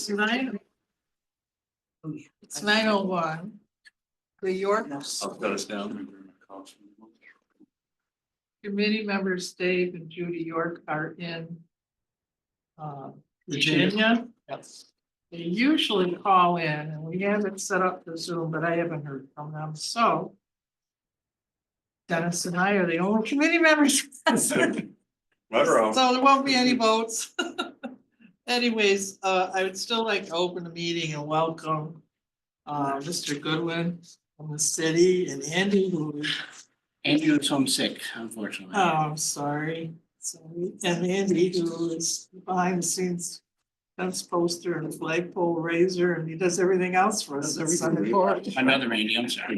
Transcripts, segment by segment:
It's 9:01. The York I'll cut us down. committee members, Dave and Judy York, are in Virginia. Yes. They usually call in, and we have it set up for Zoom, but I haven't heard from them, so Dennis and I are the only committee members. So there won't be any votes. Anyways, I would still like to open the meeting and welcome Mr. Goodwin from the city and Andy who. Andrew is homesick, unfortunately. Oh, I'm sorry. Sorry. And Andy who is behind the scenes. Fence poster and flagpole raiser, and he does everything else for us. Another Andy, I'm sorry.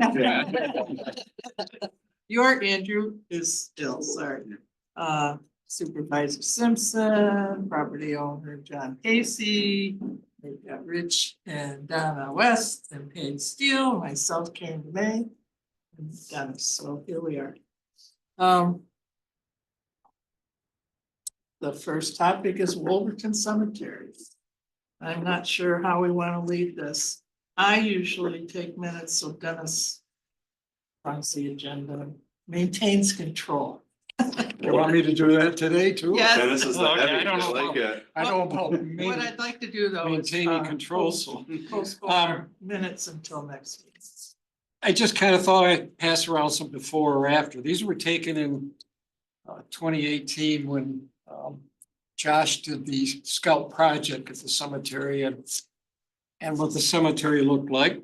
Your Andrew is still, sorry. Supervisor Simpson, property owner John Casey, we've got Rich and Donna West and Paige Steele, myself Karen May. And Dennis, so here we are. The first topic is Wolverton Cemetery. I'm not sure how we want to lead this. I usually take minutes, so Dennis runs the agenda, maintains control. You want me to do that today too? Yes. Dennis is the Okay, heavy, I don't just know like it. I know about What I'd like to do though is maintaining control, so. postpone our minutes until next week. I just kind of thought I'd pass around some before or after. These were taken in 2018 when Josh did the scout project at the cemetery and what the cemetery looked like.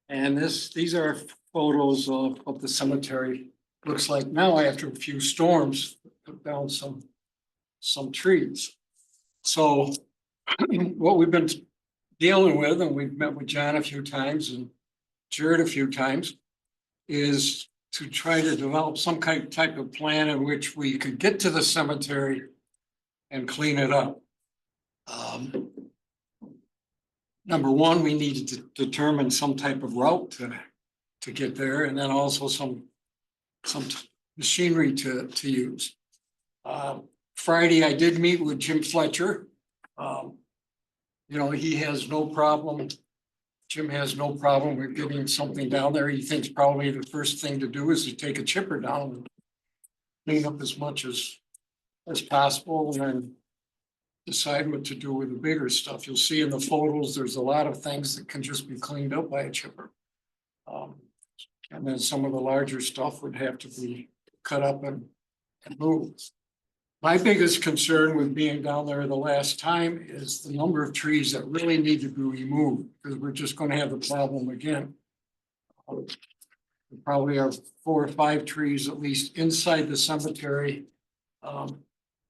And these are photos of the cemetery. Looks like now after a few storms, took down some trees. So what we've been dealing with, and we've met with John a few times and Jared a few times, is to try to develop some type of plan in which we could get to the cemetery and clean it up. Number one, we needed to determine some type of route to get there, and then also some machinery to use. Friday, I did meet with Jim Fletcher. You know, he has no problem. Jim has no problem with getting something down there. He thinks probably the first thing to do is to take a chipper down and clean up as much as possible and then decide what to do with the bigger stuff. You'll see in the photos, there's a lot of things that can just be cleaned up by a chipper. And then some of the larger stuff would have to be cut up and moved. My biggest concern with being down there the last time is the number of trees that really need to be removed, because we're just gonna have the problem again. There probably are 4 or 5 trees at least inside the cemetery,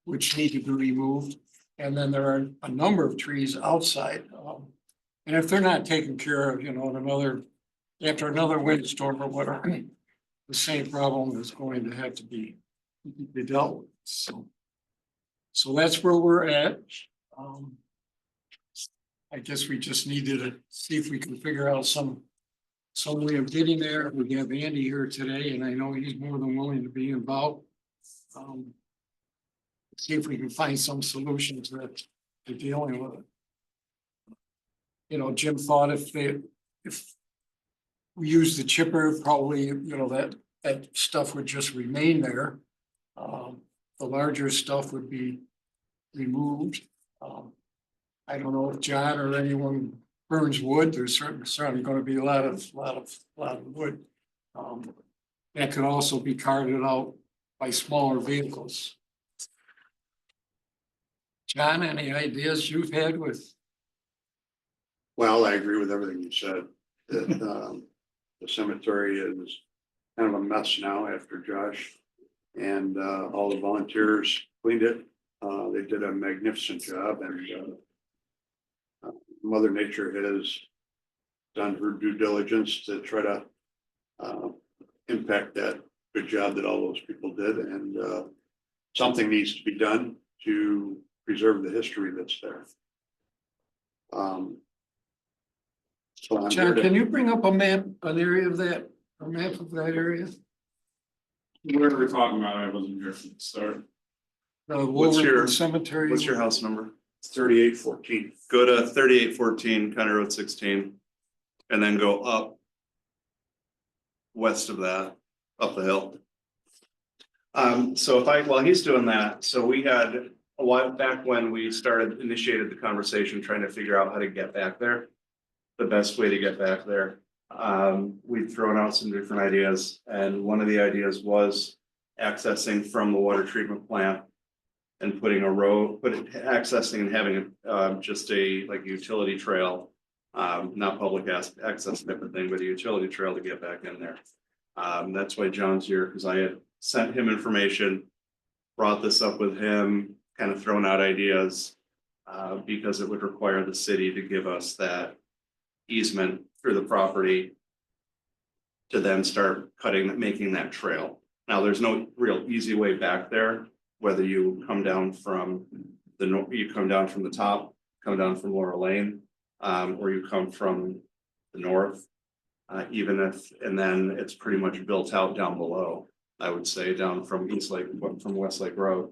which need to be removed. And then there are a number of trees outside. And if they're not taken care of, you know, after another windstorm or whatever, the same problem is going to have to be dealt with. So that's where we're at. I guess we just needed to see if we can figure out some way of getting there. We have Andy here today, and I know he's more than willing to be involved. See if we can find some solution to dealing with it. You know, Jim thought if we use the chipper, probably, you know, that stuff would just remain there. The larger stuff would be removed. I don't know if John or anyone burns wood. There's certainly going to be a lot of wood. That could also be carted out by smaller vehicles. John, any ideas you've had with? Well, I agree with everything you said, that the cemetery is kind of a mess now after Josh and all the volunteers cleaned it. They did a magnificent job, and Mother Nature has done her due diligence to try to impact that good job that all those people did, and something needs to be done to preserve the history that's there. So I'm John, here can to, you bring up a map area? What are we talking about? I wasn't here from the start. The What's Wolverton your- Cemetery. What's your house number? 3814. Go to 3814 County Road 16. And then go up. West of that, up the hill. So while he's doing that, so we had a while back when we initiated the conversation, trying to figure out how to get back there. The best way to get back there. We've thrown out some different ideas, and one of the ideas was accessing from the water treatment plant. And putting a road, accessing and having just a like utility trail. Not public access type of thing, but a utility trail to get back in there. That's why John's here, because I had sent him information. Brought this up with him, kind of thrown out ideas. Because it would require the city to give us that easement through the property. To then start making that trail. Now, there's no real easy way back there. Whether you come down from you come down from the top, come down from Laurel Lane, or you come from the north. And then it's pretty much built out down below, I would say, down from Westlake Road.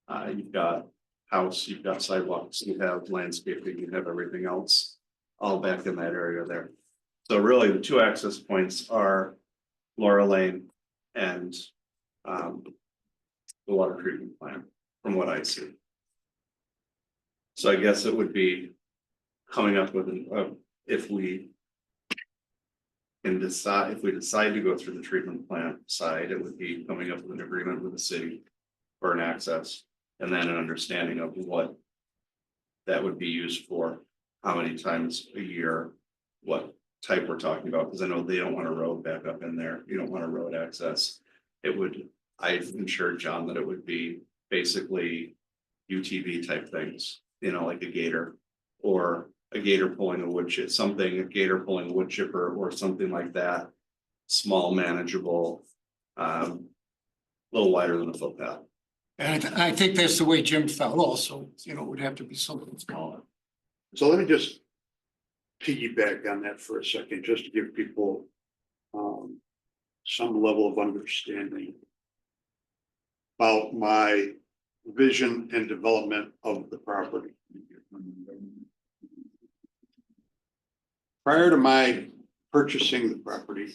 You've got house, you've got sidewalks, you have landscaping, you have everything else, all back in that area there. So really, the two access points are Laurel Lane and the water treatment plant, from what I see. So I guess it would be coming up with if we decide to go through the treatment plant side, it would be coming up with an agreement with the city for an access, and then an understanding of what that would be used for, how many times a year, what type we're talking about, because I know they don't want a road back up in there. You don't want a road access. I've ensured John that it would be basically UTV type things, like a gator or a gator pulling a wood chip, a gator pulling a wood chipper or something like that. Small, manageable, a little wider than a footpath. And I think that's the way Jim felt also, it would have to be something smaller. So let me just piggyback on that for a second, just to give people some level of understanding about my vision and development of the property. Prior to my purchasing the property,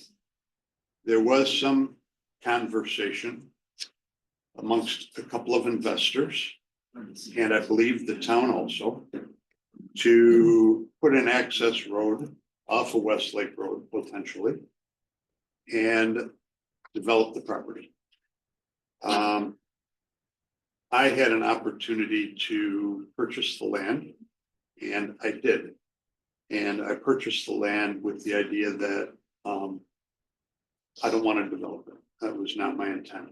there was some conversation amongst a couple of investors, and I believe the town also, to put an access road off of Westlake Road potentially and develop the property. I had an opportunity to purchase the land, and I did. And I purchased the land with the idea that I don't want to develop it. That was not my intent.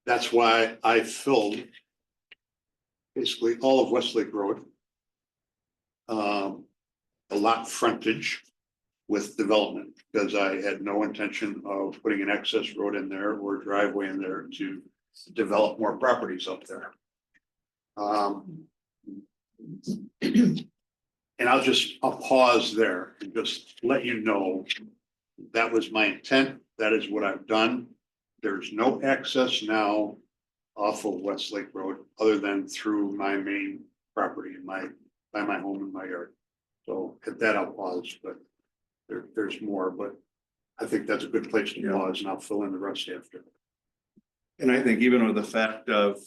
That's why I filled basically all of Westlake Road, a lot frontage with development, because I had no intention of putting an access road in there or driveway in there to develop more properties up there. And I'll pause there and just let you know that was my intent. That is what I've done. There's no access now off of Westlake Road other than through my main property by my home and my yard. So at that I'll pause, but there's more, but I think that's a good place to pause, and I'll fill in the rest after. And I think even with the fact of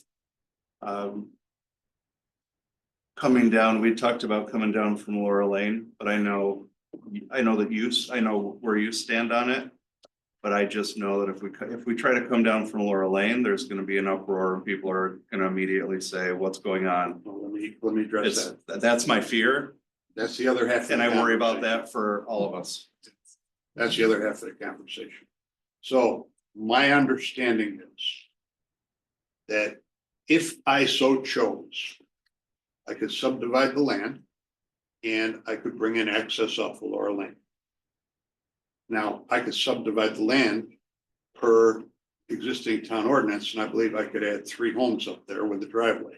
coming down, we talked about coming down from Laurel Lane, but I know where you stand on it. But I just know that if we try to come down from Laurel Lane, there's going to be an uproar, and people are going to immediately say, "What's going on?" Well, let me address that. That's my fear. That's the other half. And I worry about that for all of us. That's the other half of the conversation. So my understanding is that if I so chose, I could subdivide the land and I could bring in access off of Laurel Lane. Now, I could subdivide the land per existing town ordinance, and I believe I could add 3 homes up there with a driveway.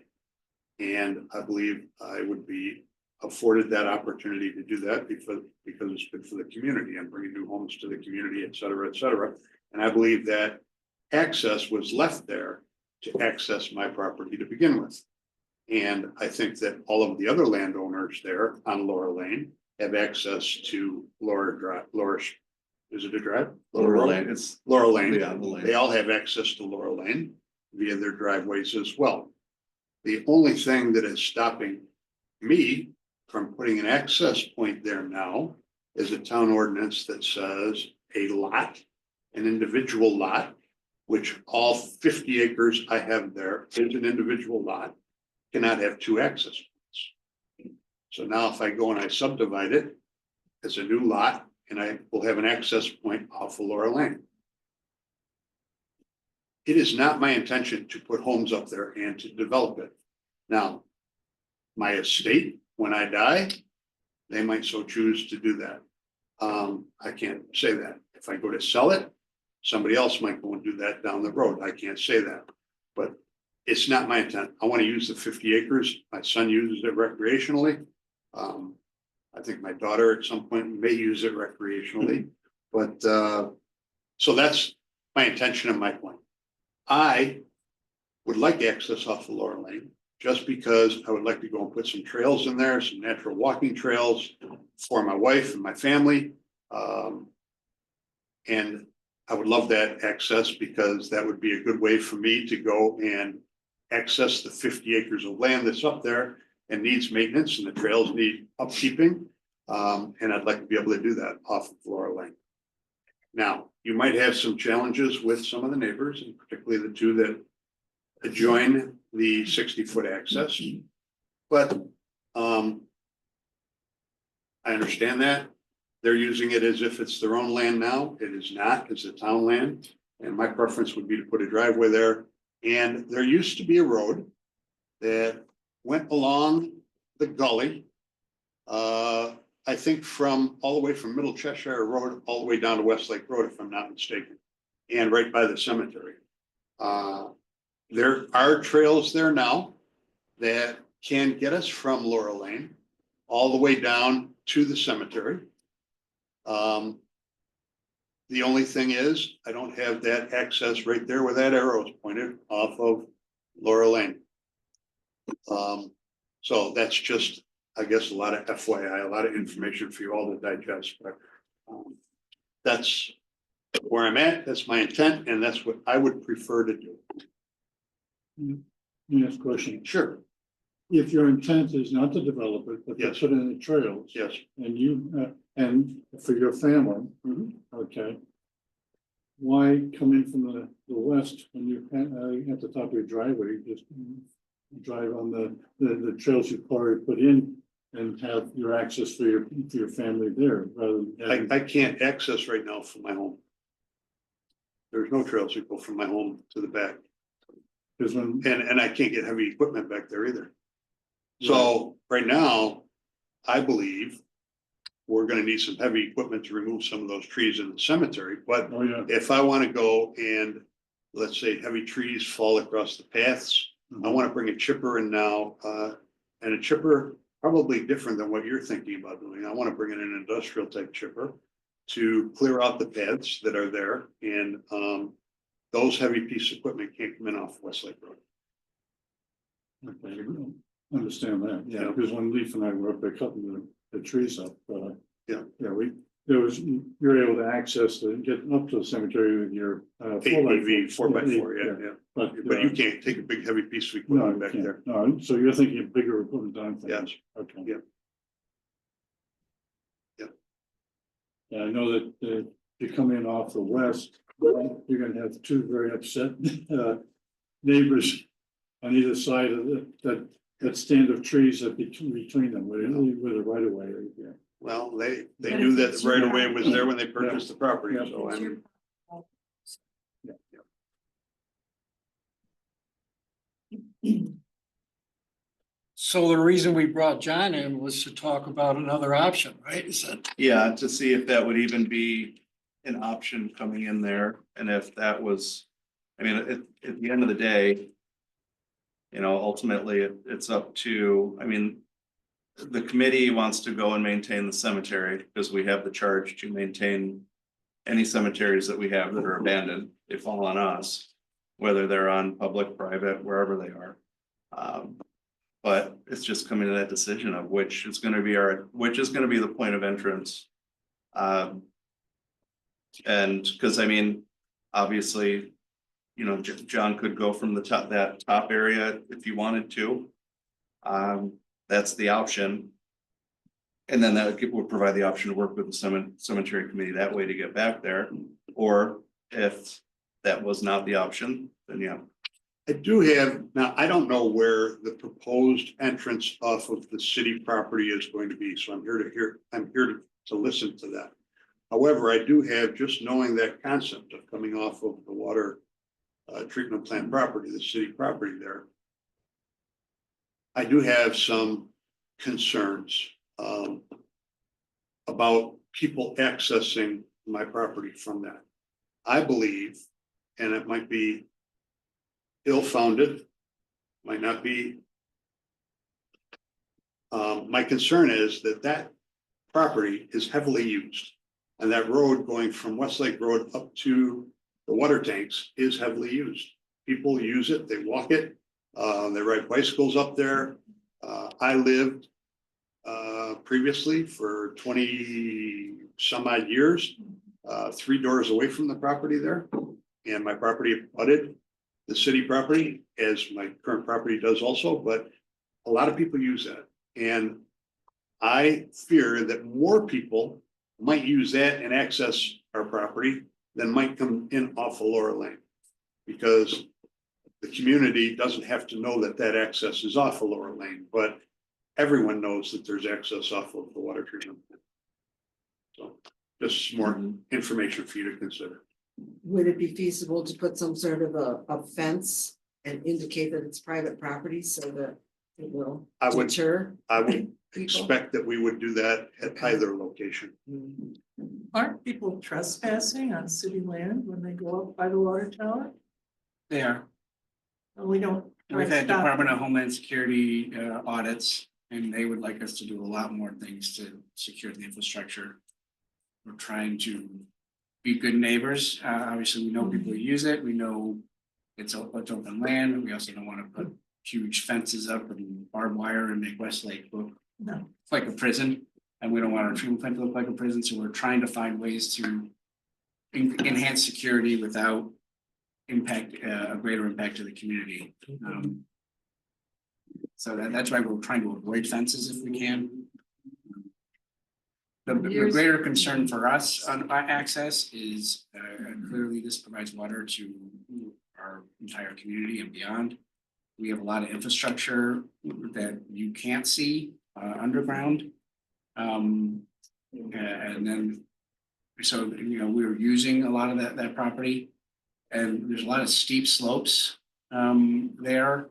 And I believe I would be afforded that opportunity to do that because it's good for the community and bringing new homes to the community, et cetera, et cetera. And I believe that access was left there to access my property to begin with. And I think that all of the other landowners there on Laura Lane have access to Laura Drive, is it a drive? Laurel Lane, it's, Laura Lane. yeah, the lane. They all have access to Laura Lane via their driveways as well. The only thing that is stopping me from putting an access point there now is a town ordinance that says a lot, an individual lot, which all 50 acres I have there is an individual lot, cannot have two access points. So now if I go and I subdivide it as a new lot, and I will have an access point off of Laura Lane. It is not my intention to put homes up there and to develop it. Now, my estate, when I die, they might so choose to do that. I can't say that. If I go to sell it, somebody else might go and do that down the road. I can't say that. But it's not my intent. I want to use the 50 acres. My son uses it recreationally. I think my daughter at some point may use it recreationally, but so that's my intention and my point. I would like access off of Laura Lane, just because I would like to go and put some trails in there, some natural walking trails for my wife and my family. And I would love that access, because that would be a good way for me to go and access the 50 acres of land that's up there and needs maintenance, and the trails need upkeeping. And I'd like to be able to do that off of Laura Lane. Now, you might have some challenges with some of the neighbors, and particularly the two that adjoin the 60-foot access. But I understand that. They're using it as if it's their own land now. It is not, it's a town land. And my preference would be to put a driveway there. And there used to be a road that went along the gully. I think from all the way from Middle Cheshire Road, all the way down to Westlake Road, if I'm not mistaken, and right by the cemetery. There are trails there now that can get us from Laura Lane all the way down to the cemetery. The only thing is, I don't have that access right there where that arrow is pointed off of Laura Lane. So that's just, I guess, a lot of FYI, a lot of information for you all to digest, but that's where I'm at. That's my intent, and that's what I would prefer to do. Next question. Sure. If your intent is not to develop it, but to Yes. put in the trails. Yes. And you, and for your family, Mhm. okay. Why come in from the west when you, at the top of your driveway, you just drive on the trails you've already put in and have your access for your family there, rather than having. I can't access right now from my home. There's no trails that go from my home to the back, Because when, and I can't get heavy equipment back there either. So right now, I believe we're gonna need some heavy equipment to remove some of those trees in the cemetery, but oh yeah. if I wanna go and, let's say, heavy trees fall across the paths, I wanna bring a chipper in now, and a chipper probably different than what you're thinking about doing. I wanna bring in an industrial type chipper to clear out the paths that are there, and those heavy pieces of equipment can't come in off Westlake Road. Okay, I understand that, yeah, Yeah. because when Leaf and I were up there cutting the trees up, Yeah. you're able to access get up to the cemetery with your. 8 4x4, yeah. yeah. But But you can't take a big heavy piece of no, equipment you back can't. there. No, so you're thinking of bigger equipment down things. Yes. Okay. Yeah. Yeah. Yeah, I know that if you come in off the west, you're gonna have two very upset neighbors on either side of that stand of trees that between them, with a right of way right there. Well, they But knew if that it's right your- away was there when they purchased the property, Yeah. so It's I'm. your- So the reason we brought John in was to talk about another option, right? Is that? Yeah, to see if that would even be an option coming in there, and if that was, I mean, at the end of the day. You know, ultimately, it's up to, I mean. The committee wants to go and maintain the cemetery, because we have the charge to maintain. Any cemeteries that we have that are abandoned, they fall on us, whether they're on public, private, wherever they are. But it's just coming to that decision of which is gonna be which is gonna be the point of entrance. And, cause I mean, obviously, you know, John could go from the top, that top area if you wanted to. That's the option. And then that would provide the option to work with the cemetery committee that way to get back there. Or if that was not the option, then yeah. I do have, now, I don't know where the proposed entrance off of the city property is going to be, so I'm here to listen to that. However, I do have, just knowing that concept of coming off of the water treatment plant property, the city property there. I do have some concerns about people accessing my property from that. I believe, and it might be ill-founded, might not be. My concern is that property is heavily used. And that road going from Westlake Road up to the water tanks is heavily used. People use it, they walk it, they ride bicycles up there. I lived previously for 20 some odd years, 3 doors away from the property there. And my property abutted the city property, as my current property does also, but a lot of people use that. And I fear that more people might use that and access our property than might come in off of Laura Lane. Because the community doesn't have to know that that access is off of Laura Lane, but everyone knows that there's access off of the water treatment. So just more information for you to consider. Would it be feasible to put some sort of a fence and indicate that it's private property so that it will I would deter people? people? That we would do that at either location. Aren't people trespassing on city land when they go up by the water tower? They are. And we don't. We've had stop Department of Homeland Security audits, and they would like us to do a lot more things to secure the infrastructure. We're trying to be good neighbors. Obviously, we know people use it. We know it's open land. We also don't want to put huge fences up and barbed wire and make Westlake look No. like a prison. And we don't want our treatment plant to look like a prison. So we're trying to find ways to enhance security without impact, a greater impact to the community. So that's why we're trying to avoid fences if we can. The greater concern for us on access is clearly this provides water to our entire community and beyond. We have a lot of infrastructure that you can't see underground. And then, so, you know, we were using a lot of that property. And there's a lot of steep slopes there.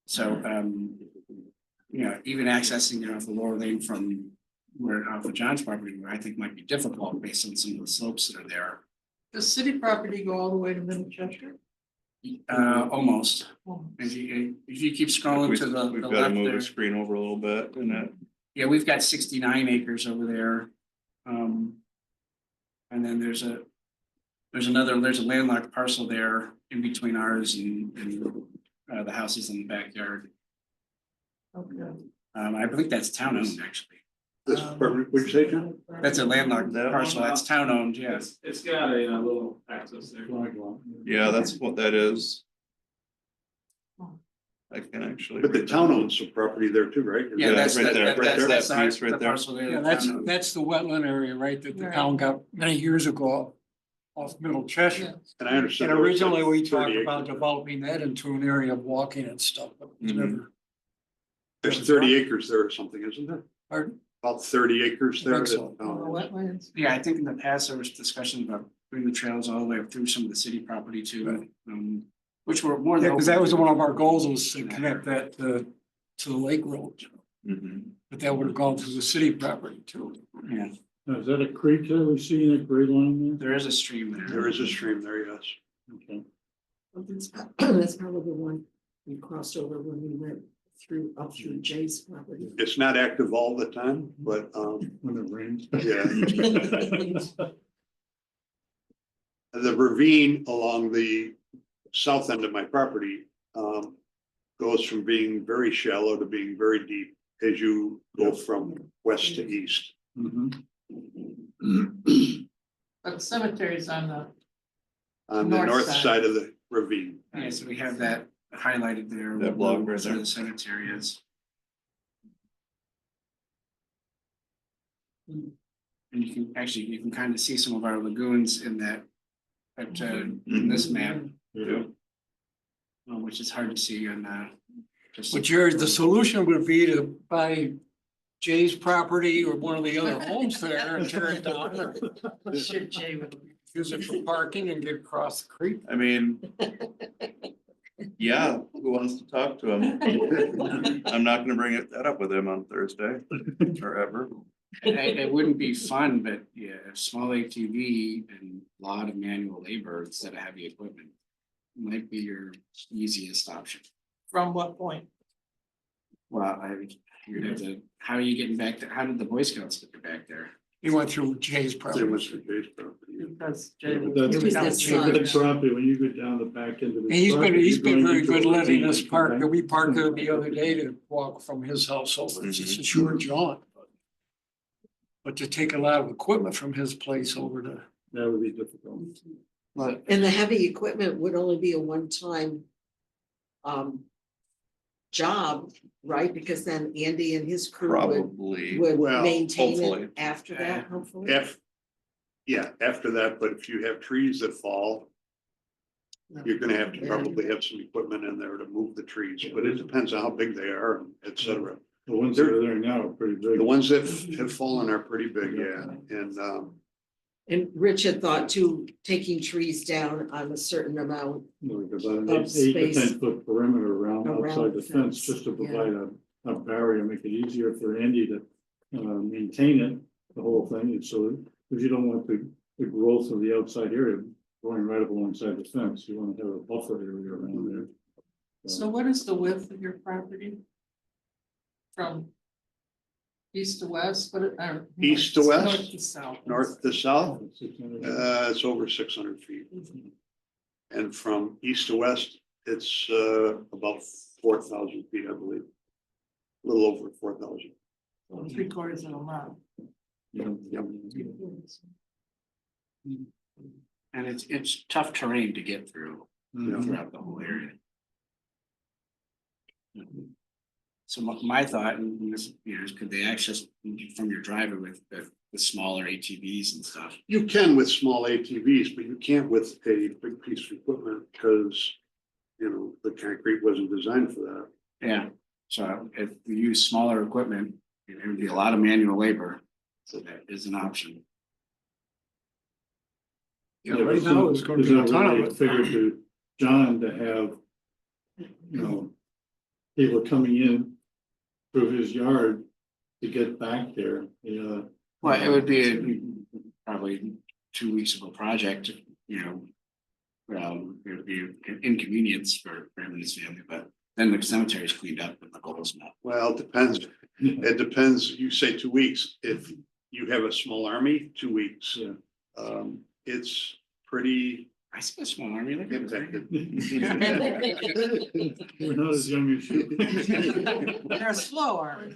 So, you know, even accessing, you know, the lower lane from where off of John's property, where I think might be difficult based on some of the slopes that are there. Does city property go all the way to Middle Cheshire? Almost. If you keep scrolling to the We've got to left move there. the screen over a little bit and that. Yeah, we've got 69 acres over there. And then there's a landlocked parcel there in between ours and the houses in the backyard. Okay. I believe that's town owned, actually. This permanent, would you say, John? That's a landlocked That parcel, one? that's town owned, yes. It's got a little access there. Yeah, that's what that is. I can actually. But the read town that. owns some property there too, right? Yeah, that's right there, right there, that's that piece right the there. parcel there. Yeah, that's the wetland area, right, that the town got many years ago off Middle Cheshire. And I understand. And there was like originally we 30 talked acres. about developing that into an area of walking and stuff, but it was Mhm. never. There's 30 acres there or something, isn't there? Pardon? About 30 acres I there. think so. that, On the wetlands. Yeah, I think in the past there was discussion about bringing the trails all the way up through some of the city property too, which were more than. Yeah, because that was one of our goals, was to connect that to the lake road, Mhm. but that would have gone through the city property too. Yeah, Now, is that a creek that we see in that gray line there is a stream there. There is a stream there, yes. there? Okay. That's probably the one we crossed over when we went up through Jay's property. It's not active all the time, but When it rains. yeah. The ravine along the south end of my property goes goes from being very shallow to being very deep as you go from west to east. Mhm. But cemeteries on the, On the North north side. side of the ravine. Yeah, so we have that highlighted there. That block right where there. The cemetery is. And you can actually, you can kind of see some of our lagoons in that, in this map, Yeah. which is hard to see on, just. But Jerry, the solution would be to buy Jay's property or one of the other homes there and tear it down or should Jay would. use it for parking and get across the creek. I mean. Yeah, who wants to talk to him? I'm not gonna bring that up with him on Thursday or ever. It wouldn't be fun, but yeah, a small ATV and a lot of manual labor instead of heavy equipment. Might be your easiest option. From what point? Well, you'd have to, how are you getting back to, how did the Boy Scouts get back there? He went through Jay's Same property. with the Jay's property. Because Jay. But was- that's- It was down his the son. The street. property, when you go down the back end of the. And he's been very good letting us park. We parked there the other day to walk from his house over. It's just a short jaunt. But to take a lot of equipment from his place over to. That would be difficult. Well, And the heavy equipment would only be a one-time job, right? Because then Andy and his crew Probably. would Well, maintain hopefully. it after that, hopefully. Yeah, after that, but if you have trees that fall, you're gonna have to probably have some equipment in there to move the trees, but it depends on how big they are, et cetera. The ones that are there now are pretty big. The ones that have fallen are pretty big, yeah, and And Rich had thought too, taking trees down on a certain amount. Like about an Of 8 to space. 10 foot perimeter around Around outside the the fence, fence, just to yeah. provide a barrier, make it easier for Andy to maintain it, the whole thing, and so if you don't want the growth of the outside area going right up alongside the fence, you want to have a buffer area around there. So what is the width of your property? From east to west, what, East to west? North to south. north to south, 600. it's over 600 feet. And from east to west, it's about 4,000 feet, I believe. A little over 4,000. 3/4 of a mile. and it's tough terrain to get through throughout the whole area. So my thought, and this, is could they access from your driveway with the smaller ATVs and stuff? You can with small ATVs, but you can't with a big piece of equipment because, the concrete wasn't designed for that. Yeah, so if we use smaller equipment, it would be a lot of manual labor, so that is an option. Yeah, right now it's gonna be a ton of it. Figure to John to have, people coming in through his yard to get back there, Well, it would be probably 2 weeks of a project, it would be an inconvenience for him and his family, but then the cemetery is cleaned up and the goal is met. Well, it depends. It depends. You say 2 weeks. If you have a small army, 2 weeks. Yeah. It's pretty I see a small army, look at it. We're not as young as you. They're slower.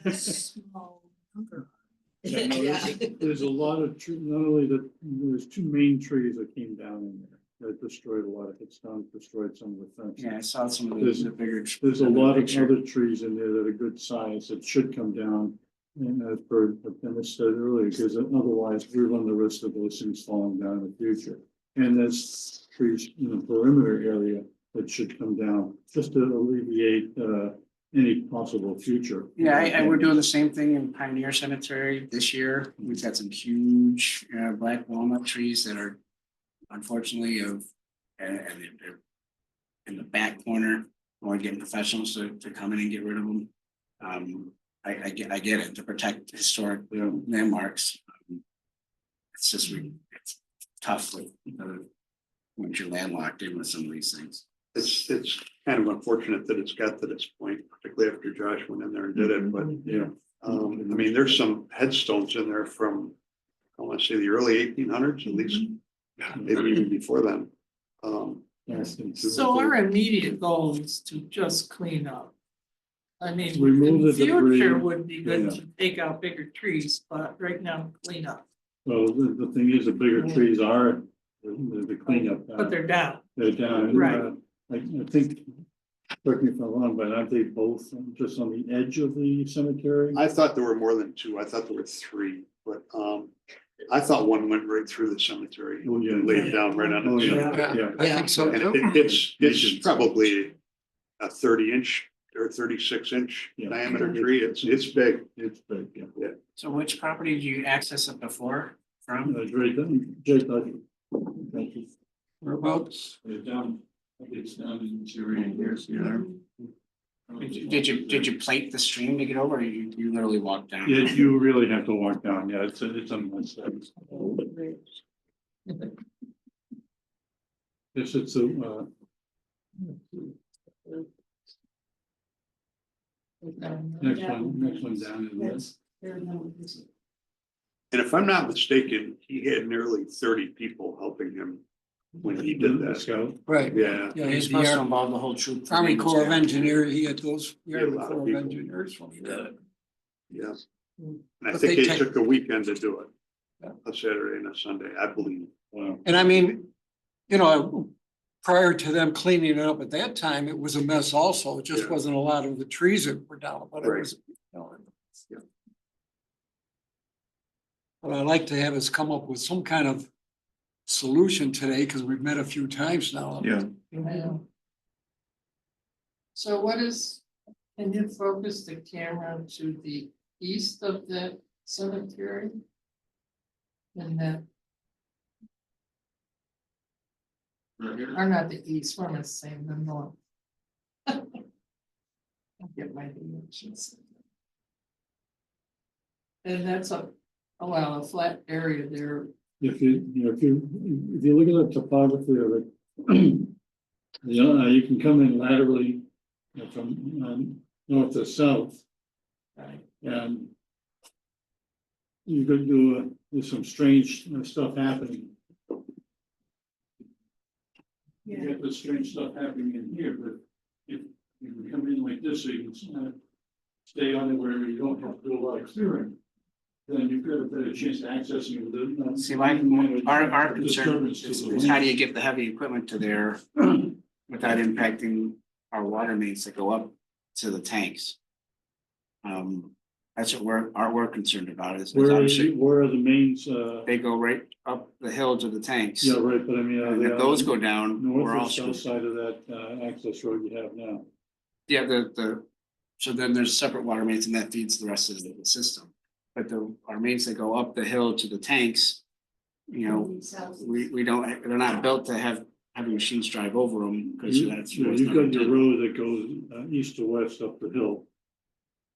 Yeah, no, Yeah. there's a lot of not only that, there's 2 main trees that came down in there that destroyed a lot of, hits down, destroyed some of the fence. Yeah, I saw some of There's- the bigger. There's a lot of picture. other trees in there that are good size that should come down. And as per, Dennis said earlier, because otherwise we run the risk of those things falling down in the future. And there's trees in the perimeter area that should come down just to alleviate any possible future. Yeah, we're doing the same thing in Pioneer Cemetery this year. We've got some huge black walnut trees that are unfortunately and they're in the back corner. We're getting professionals to come in and get rid of them. I get it, to protect historic landmarks. It's just, it's tough with once you're landlocked in with some of these things. It's kind of unfortunate that it's got to this point, particularly after Josh went in there and did it, but Yeah. I mean, there's some headstones in there from, I want to say the early 1800s at least, maybe even before then. So our immediate goal is to just clean up I mean, Remove in the the future debris. would be good Yeah. to take out bigger trees, but right now clean up, Well, the thing is, the bigger trees are the cleanup. but they're down. They're down. Right. I think, correct me if I'm wrong, but aren't they both just on the edge of the cemetery? I thought there were more than two. I thought there were three, but I thought one went right through the cemetery. Oh, yeah. Laid it down right on Oh, the yeah, cemetery. yeah. I think so And too. it's probably a 30-inch or 36-inch Yeah. diameter tree. It's big. It's big, yeah. So which property did you access it before from? Drake, thank you. Whereabouts? It's down in Syria, here's the other. Did you plate the stream to get over, or you literally walked down? Yeah, you really have to walk down, yeah, it's a mess. It's a, next one down is this. And if I'm not mistaken, he had nearly 30 people helping him when he did The that. scout. Right. Yeah. Yeah, He's he's supposed to the involve the whole troop. for Army the Corps of staff. Engineers, he had those, Yeah, a Army lot of Corps of people. Engineers from that. Yeah. And I But think they they take- took a weekend to do it. Yeah. A Saturday and a Sunday, I believe. Wow. And I mean, you know, prior to them cleaning it up at that time, it was a mess also. It just Yeah. wasn't a lot of the trees that were down, but it Right. was. You know, Yeah. But I'd like to have us come up with some kind of solution today, because we've met a few times now. Yeah. Yeah. So what is, can you focus the camera to the east of the cemetery? And that, or not the east, what am I saying, the north? I'll get my dimensions. And that's a flat area there. If you look at the topography of it, you can come in laterally from north to south, Right. and you could do, there's some strange stuff happening. You get the strange stuff happening in here, but if you can come in like this, so you can stay on it where you don't have to do a lot of clearing, then you've got a better chance to access it with the. See, our concern disturbance to is the how do you get the heavy equipment to there without impacting our water mains that go up to the tanks? That's what we're concerned about is obviously Where are the mains, they go right up the hill to the tanks. yeah, right, but I mean, are And they if those on go down, north we're or all south screwed. side of that access road you have now? Yeah, so then there's separate water mains and that feeds the rest of the system. But our mains that go up the hill to the tanks, you know, we don't, they're not built to have heavy machines drive over them because that's. You've got your road that goes east to west up the hill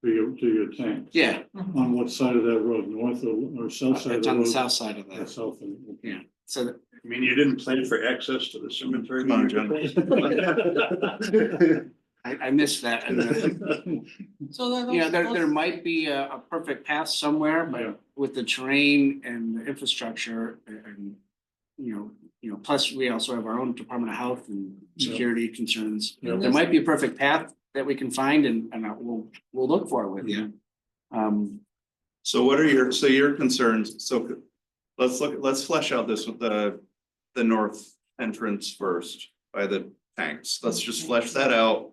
to your tank. Yeah, On what side of that road, north or south side of it's the on the road? south side of The that. south end, okay. Yeah, so I mean, you didn't plan for access to the cemetery? Come on, John. I missed that. And, So then. you know, there might be a perfect path somewhere, Yeah. but with the terrain and the infrastructure and, you know, plus we also have our own Department of Health and Yeah. security concerns. Yeah. There might be a perfect path that we can find and we'll look for it with you. So what are your concerns? So let's flesh out this with the north entrance first by the tanks. Let's just flesh that out.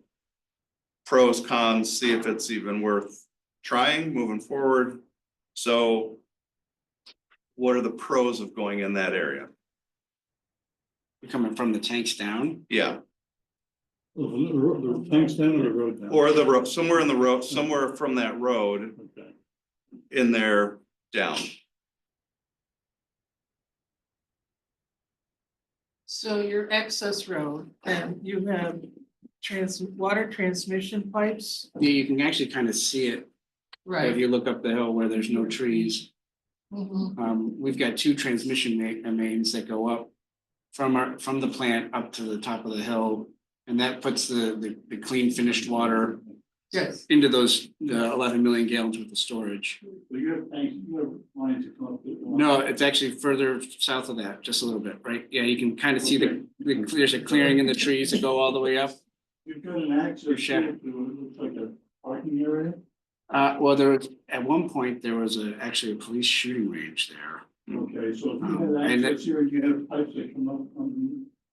Pros, cons, see if it's even worth trying, moving forward. So what are the pros of going in that area? Coming from the tanks down. Yeah, The tanks down or the road down? or the road, somewhere in the road, somewhere from that road Okay. in there down. So your access road, and you have water transmission pipes, Yeah, you can actually kind of see it if right? you look up the hill where there's no trees. Mhm. We've got two transmission mains that go up from the plant up to the top of the hill. And that puts the clean finished water Yes, into those 11 million gallons worth of storage. So you have tanks, you have lines that come up. No, it's actually further south of that, just a little bit, right? Yeah, you can kind of see there's a clearing in the trees that go all the way up. You've got an access Sure. to it, looks like a parking parking area? Well, there was, at one point, there was actually a police shooting range there. Okay, so if you And had that- access here, you have pipes that come up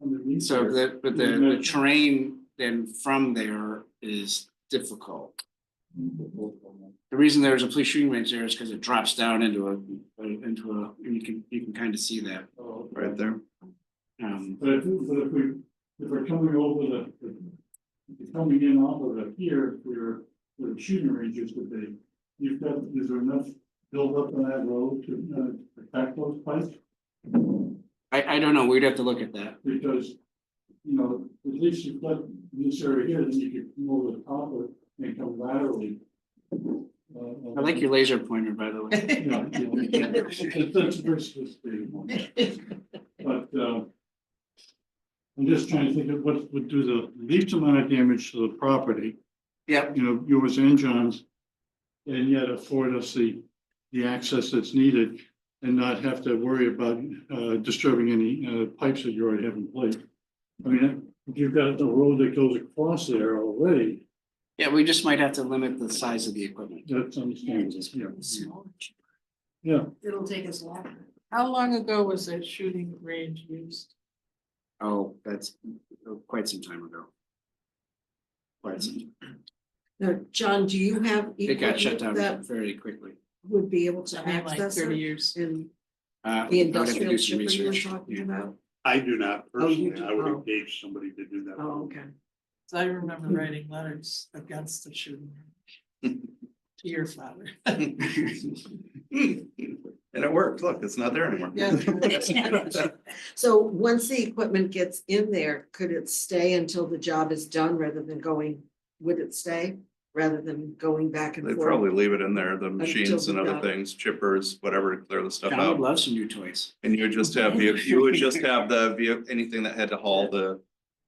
underneath. So there. but the terrain then from there is difficult. The reason there's a police shooting range there is because it drops down into and you can kind of see that. Oh, Right there. But if we're coming over coming in off of it here, where the shooting ranges would be, is there enough built up on that road to protect those pipes? I don't know, we'd have to look at that. Because, at least you put this area here, then you could come over the top of it and come laterally. I like your laser pointer, by the way. That's very specific. But, I'm just trying to think of what would do the least amount of damage to the property, Yep. yours and John's. And yet afford us the access that's needed and not have to worry about disturbing any pipes that you already have in place. I mean, if you've got a road that goes across there already, Yeah, we just might have to limit the size of the equipment. that's understandable, yeah. It'll take us longer. How long ago was that shooting range used? Oh, that's quite some time ago. Quite some, Now, John, do you have it got shut equipment down that very quickly. would be able to I mean, like access 30 it years. in I the would have to industrial do some chipper you were research. talking Yeah. about? I do not Oh, you personally, do? I would Oh. engage somebody to do that. Oh, okay. So I remember writing letters against the shooting range. To your father. And it worked. Look, it's not there anymore. Yeah. So once the equipment gets in there, could it stay until the job is done rather than would it stay? Rather than going back and They forth? probably leave it in there, the machines and the other job- things, chippers, whatever, to clear the stuff John would out. love some new toys. And you would just have, anything that had to haul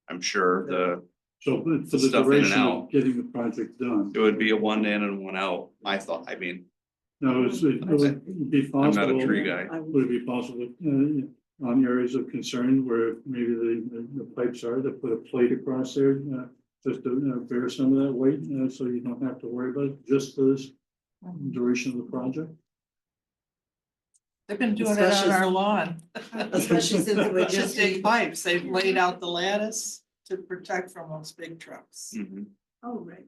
I'm sure, So but for the Stuff in and duration out. of getting the project done. it would be a one in and one out, No, it would be I'm possible. not a tree guy. Would it be possible, on areas of concern where maybe the pipes are, to put a plate across there, just to bear some of that weight, so you don't have to worry about it, just this duration of the project? They've been doing it on Especially- our lawn. Especially since it would just Big be, pipes, they've laid out the lattice to protect from those big trucks. Mhm. oh, right.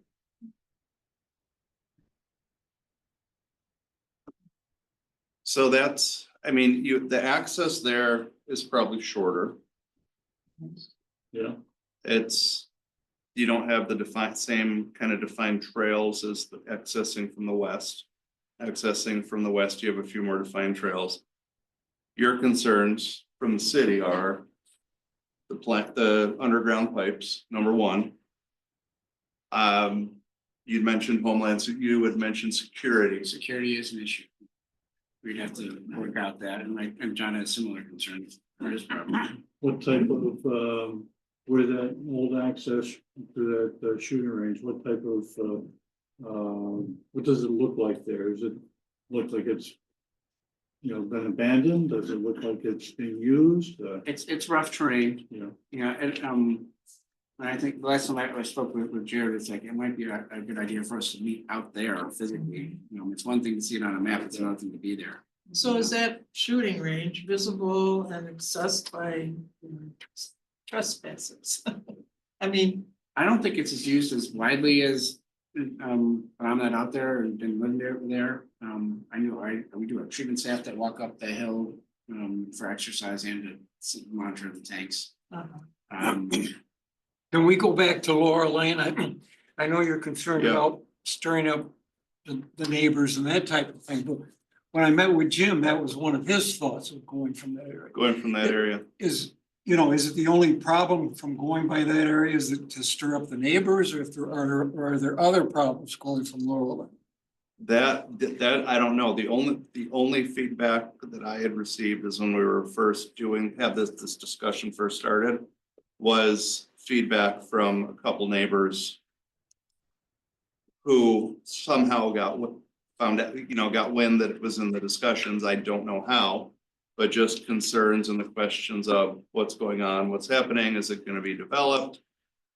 So that's, the access there is probably shorter. Yeah, You don't have the same kind of defined trails as the accessing from the west. Accessing from the west, you have a few more defined trails. Your concerns from the city are the underground pipes, number one. You'd mentioned homeland, so you would mention security. Security is an issue. We'd have to work out that, and John has similar concerns for his property. what type of, where that old access to that shooting range, what type of, what does it look like there? Does it look like it's, been abandoned? Does it look like it's being used? It's rough terrain, Yeah, and I think the last time I spoke with Jared, it's like, it might be a good idea for us to meet out there physically. It's one thing to see it on a map, it's another thing to be there. So is that shooting range visible and accessed by trespassers? I mean, I don't think it's as used as widely as, when I'm not out there and been living there. We do have treatment staff that walk up the hill, for exercise and to monitor the tanks. Can we go back to Laura Lane? I know you're concerned Yeah. about stirring up the neighbors and that type of thing, but when I met with Jim, that was one of his thoughts of going from that area. Going from that area. Is it the only problem from going by that area, is it to stir up the neighbors, or if there are there other problems going from Laurel Lane? That I don't know. The only feedback that I had received is when we were first had this discussion first started, was feedback from a couple neighbors who somehow got wind that it was in the discussions. I don't know how, but just concerns and the questions of what's going on, what's happening, is it going to be developed?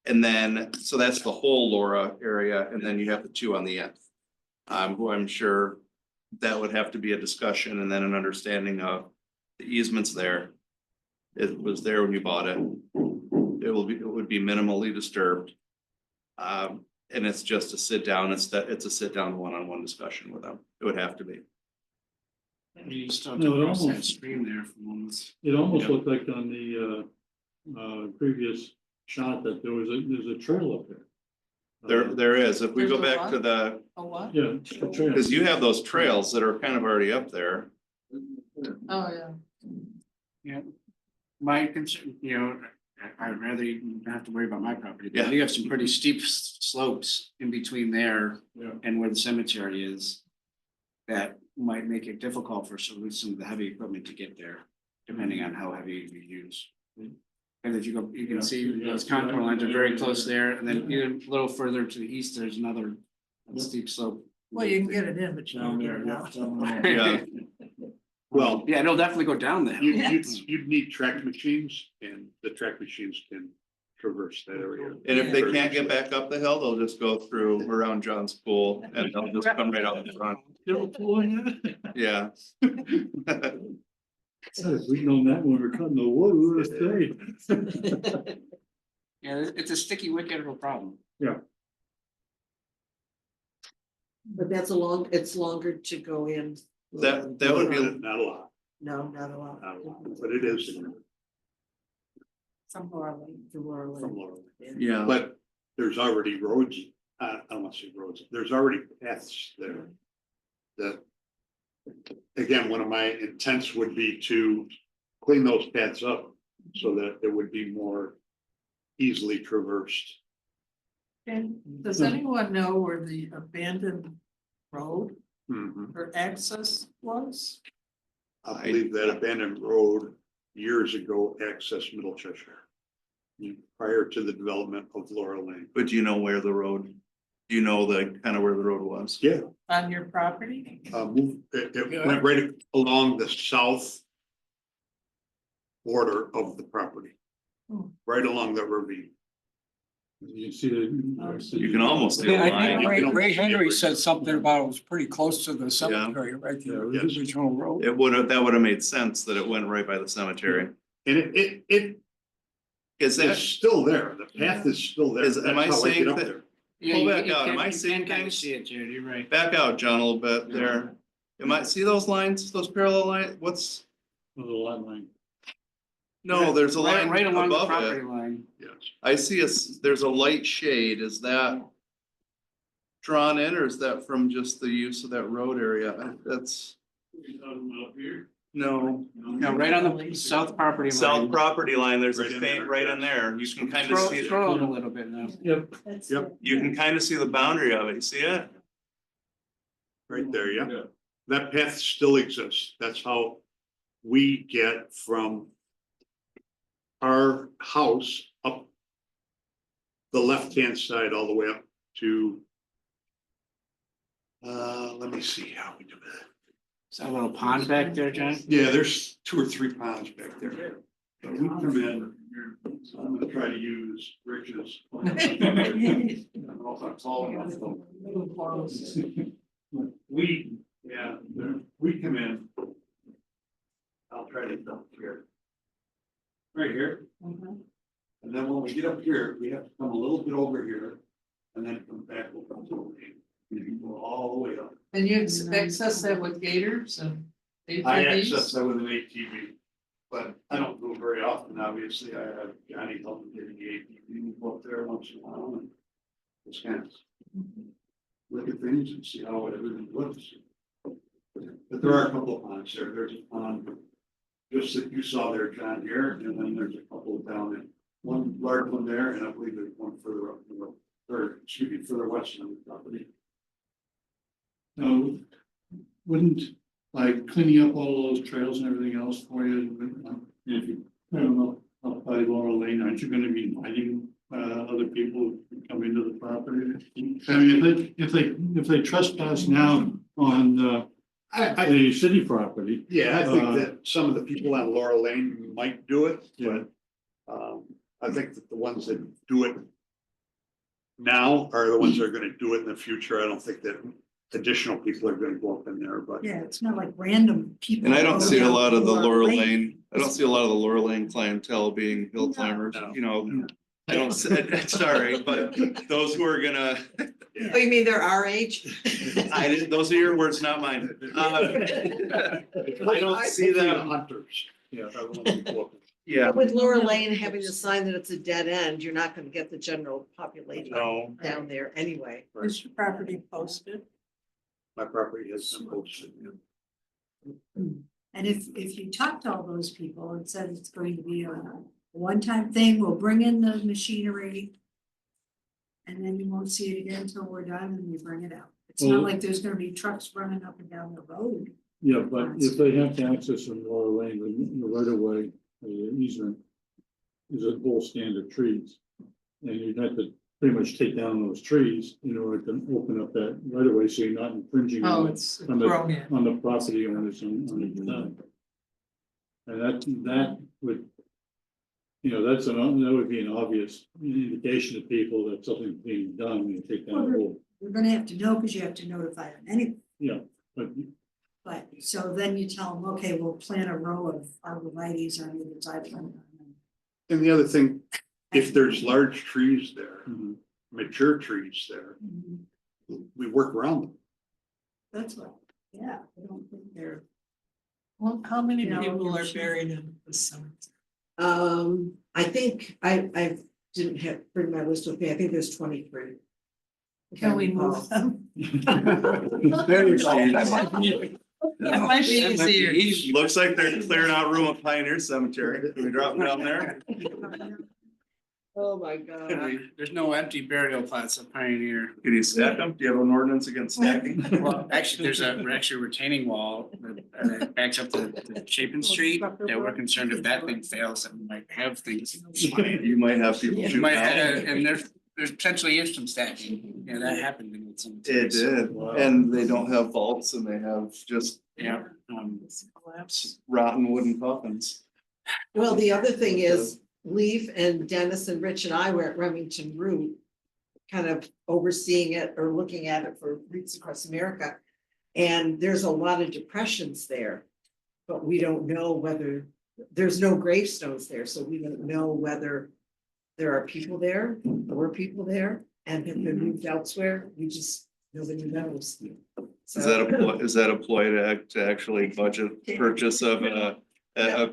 And then, so that's the whole Laura area, and then you have the two on the end. Who I'm sure that would have to be a discussion and then an understanding of the easements there. It was there when you bought it. It would be minimally disturbed. And it's just a sit down, it's a sit down one-on-one discussion with them. It would have to be. You still have No, to it cross that almost- stream there for moments. It almost Yeah. looked like on the previous shot that there's a trail up there. There is, if we go There's a back to what? the, A what? Yeah, a trail. because you have those trails that are kind of already up there. Oh, yeah. My concern, I'd rather you not have to worry about my property, but Yeah. you have some pretty steep slopes in between there Yeah. and where the cemetery is. That might make it difficult for some of the heavy equipment to get there, depending on how heavy you use. And if you go, you can see those contour lines are very close there, and then even a little further to the east, there's another steep slope. Well, you can get it in, but you Down don't get there, it yeah, out. down there. Yeah, Well, Yeah, it'll definitely go down the hill. you'd need track machines and the track machines can traverse that area. and if they can't get back up the hill, they'll just go through around John's pool and they'll just come right out the front. Yeah. If we'd known that when we were cutting the wood, we would have stayed. Yeah, it's a sticky wicket of a problem. But it's longer to go in. That would be, Not a lot, No, not a lot. not a lot, but it is From Laurel. From Laurel. from Laurel. yeah, But there's already roads, I don't want to say roads, there's already paths there. That, again, one of my intents would be to clean those paths up so that it would be more easily traversed. And does anyone know where the abandoned road Mhm. or access was? I believe that abandoned road years ago accessed Middle Cheshire. Prior to the development of Laurel Lane. but do you know where the road, do you know the kind of where the road was? Yeah, On your property? it went right along the south border of the property. Hmm. Right along the ravine. You see the. You can almost see a I line. think Ray Henry said something about it was pretty close to the cemetery, right? Yeah, The yes. original road. It would have, that would have made sense that it went right by the cemetery. And it Is is that, still there. The path is still there. Is- am I That's how saying get up that- there. Yeah, Pull you- back you out. Am can- I you seeing can kinda things? See it, Jared, you're right. back out, John, a little bit there. You might see those lines, those parallel lines, what's, The lot line. no, there's a line Right along the above property it. line. Yes. I see there's a light shade, is that drawn in, or is that from just the use of that road area? That's, no. No, right on the south property line. South property line, there's a Right in faint there, right yes. in there, you can kind of see, it. Scroll it a little bit now. Yep. Yep. You can kind of see the boundary of it, you see it? Right there, yeah. Yeah. That path still exists. That's how we get from our house up the left-hand side all the way up to let me see how we do that. Is that a little pond back there, John? Yeah, there's 2 or 3 ponds back there. But we come in, so I'm gonna try to use Rich's. I don't know if I'm tall enough, though. We come in. I'll try to dump here. Right here, Mhm. and then when we get up here, we have to come a little bit over here, and then come back over to the lane. And go all the way up. And you access that with gators and I ATVs? access that with an ATV, but I don't do it very often, obviously, I have Johnny helping getting the ATV, go up there once in a while and. Just kind of look at things and see how everything looks. But there are a couple of ponds there, there's a pond, just that you saw there, John, here, and then there's a couple down there. One large one there, and I believe there's one further up, or excuse me, further west on the property. No, wouldn't like cleaning up all those trails and everything else for you, if you, I don't know, up by Laurel Lane, aren't you gonna be inviting other people to come into the property? I mean, if they trespass now on the city property. Yeah, I think that some of the people on Laurel Lane might do it, Yeah. but I think that the ones that do it now are the ones that are gonna do it in the future. I don't think that additional people are gonna go up in there, but. Yeah, it's not like random people. And I don't go see a down lot of the Laurel Lane. Lane, I don't see a lot of the Laurel Lane clientele being hill climbers, No. you know. I don't, sorry, but those who are gonna, Oh, you mean they're our age? I didn't, those are your words, not mine. I don't see them, Hunters, yeah. I wouldn't go up. yeah, With Laura Lane having a sign that it's a dead end, you're not gonna get the general population No, down there anyway. Is your property posted? my property has been posted. And if you talk to all those people and said it's going to be a one-time thing, we'll bring in the machinery. And then you won't see it again until we're done and we bring it out. It's not Well- like there's gonna be trucks running up and down the road. Yeah, but if they have to access from Laurel Lane, the right of way, the easement is a whole stand of trees. And you'd have to pretty much take down those trees in order to open up that right of way, so you're not infringing Oh, on it's on the- grown in. the property owners on the side. And that would, you know, that would be an obvious indication to people that something's being done when you take down the whole, You're gonna have to know, because you have to notify them anyway. yeah, but But, so then you tell them, okay, we'll plant a row of arborvitae's on either side of them. And the other thing, if there's large trees there, mhm. mature trees there, we work around them. That's what, yeah, I don't think they're. Well, how many No, people you're are sure. buried in the cemetery? I think I didn't have, bring my list with me. I think there's 23. Can we move them? That might be easier. looks like they're clearing out room at Pioneer Cemetery, can we drop them down there? Oh, my God. There's no empty burial plots at Pioneer. Can you stack them? Do you have an ordinance against stacking? Well, actually, there's a retaining wall that backs up to Chapin Street, that we're concerned if that thing fails, that we might have things. You might have people You shoot might, out. and there's potentially is some stacking, yeah, that happened in some. It did, and they don't have vaults and they have just Yeah, rotten wooden coffins. Well, the other thing is, Leaf and Dennis and Rich and I were at Remington Root, kind of overseeing it or looking at it for Roots Across America. And there's a lot of depressions there, but we don't know whether, there's no gravestones there, so we don't know whether there are people there, or people there, and have been moved elsewhere. We just, nobody knows. Is that a ploy to actually budget purchase of an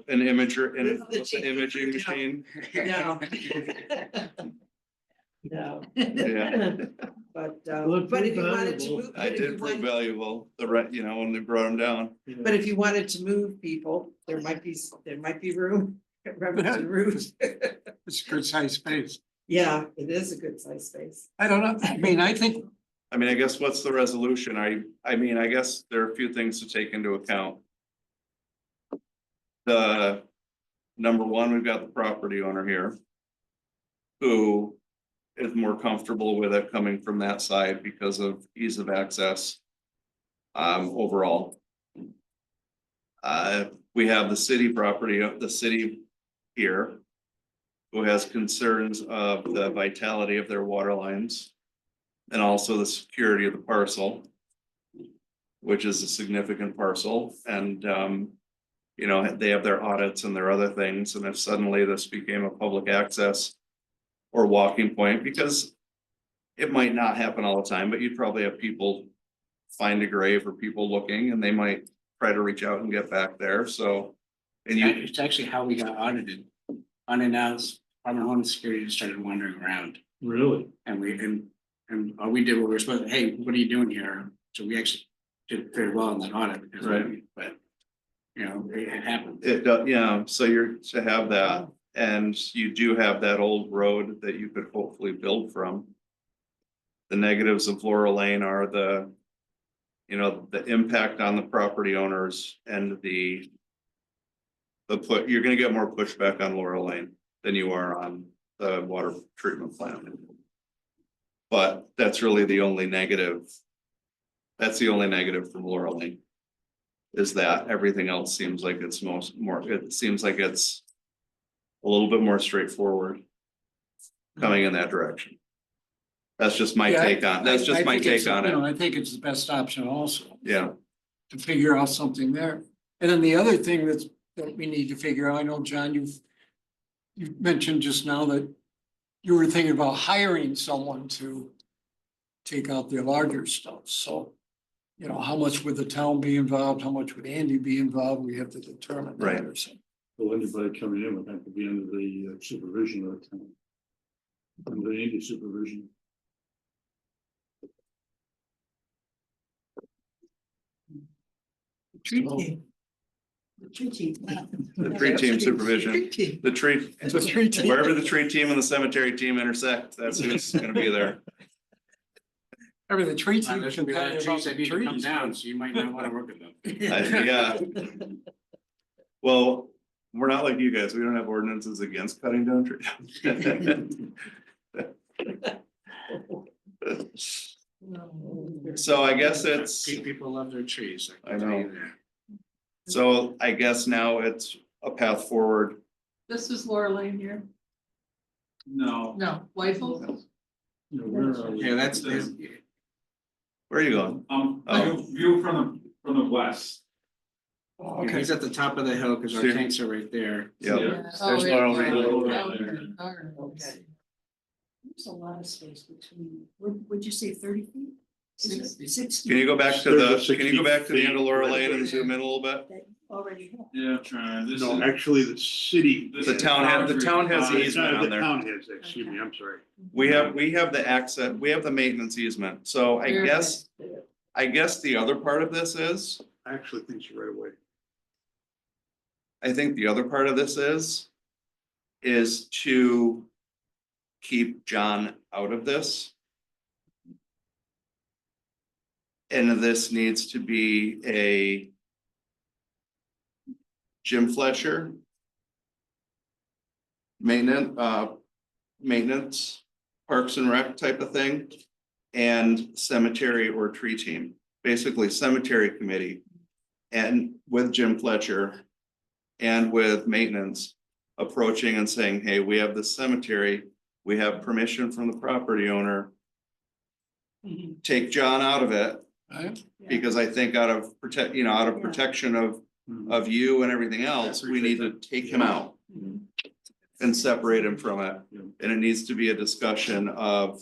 imager, an imaging machine? No. No. Yeah, But, Well, it but if proved you wanted to valuable. move. I but if did you prove wanted- valuable, you know, when they brought them down. But if you wanted to move people, there might be room at Remington Root. It's a good sized space. Yeah, it is a good sized space. I don't know, I mean, I think I mean, I guess what's the resolution? I mean, I guess there are a few things to take into account. The number one, we've got the property owner here. Who is more comfortable with it coming from that side because of ease of access. Overall. We have the city property, the city here. Who has concerns of the vitality of their water lines. And also the security of the parcel. Which is a significant parcel and, you know, they have their audits and their other things, and if suddenly this became a public access. Or walking point, because. It might not happen all the time, but you'd probably have people find a grave or people looking and they might try to reach out and get back there, so. And you, It's actually how we got audited, unannounced, Department of Homeland Security just started wandering around. Really? And all we did what we were supposed to, hey, what are you doing here? So we actually did very well in that audit. because we- Right. But, you know, it happened. it, yeah, so you're to have that, and you do have that old road that you could hopefully build from. The negatives of Laurel Lane are the. You know, the impact on the property owners and the. You're gonna get more pushback on Laurel Lane than you are on the water treatment plant. But that's really the only negative. That's the only negative from Laurel Lane. Is that everything else seems like it's it seems like it's. A little bit more straightforward. Coming in that direction. That's just my Yeah, take on, that's I just my think it's, take on you know, it. I think it's the best option also. Yeah, To figure out something there. And then the other thing that we need to figure out, I know, John, you've mentioned just now that you were thinking about hiring someone to take out the larger stuff, so. You know, how much would the town be involved, how much would Andy be involved, we have to determine that Right. or something. So anybody coming in would have to be under the supervision of the town. Under the Andy supervision. Tree So- team. The tree chief. the tree team supervision, Tree team. the tree, It's a tree team. wherever the tree team and the cemetery team intersect, that's who's gonna be there. I mean, the tree team. There's gonna be a lot of can trees that need to come trees. down, so you might not wanna work with them. Yeah. Well, we're not like you guys, we don't have ordinances against cutting down trees. So I guess it's, People love their trees. I can tell you know. that. so I guess now it's a path forward. This is Laura Lane here. No. No, Weifel. You know, where are we? Yeah, that's, Where are you going? Oh, view from the west. Okay, he's at the top of the hill, cause our Sure. tanks are right there. Yep. There's Laurel Lane. Okay. There's a lot of space between, would you say 30 feet? Is it 60. 60? Can you go back to There's the, a can you go back to the end of Laura 60 Lane and zoom in a little bit? That already have. Yeah, trying, this is. No, actually, the city. The town has the The easement on there. town has, excuse me, I'm sorry. We have the access, we have the maintenance easement, so Very I guess the other part of this is, I actually think you're right away. I think the other part of this is to keep John out of this. And this needs to be a Jim Fletcher maintenance, Parks and Rec type of thing, and cemetery or tree team, basically cemetery committee. And with Jim Fletcher and with maintenance approaching and saying, hey, we have this cemetery, we have permission from the property owner. Take John out of it, right? because I think out of protection of you and everything else, we need to take him out. And separate him from it, and it needs to be a discussion of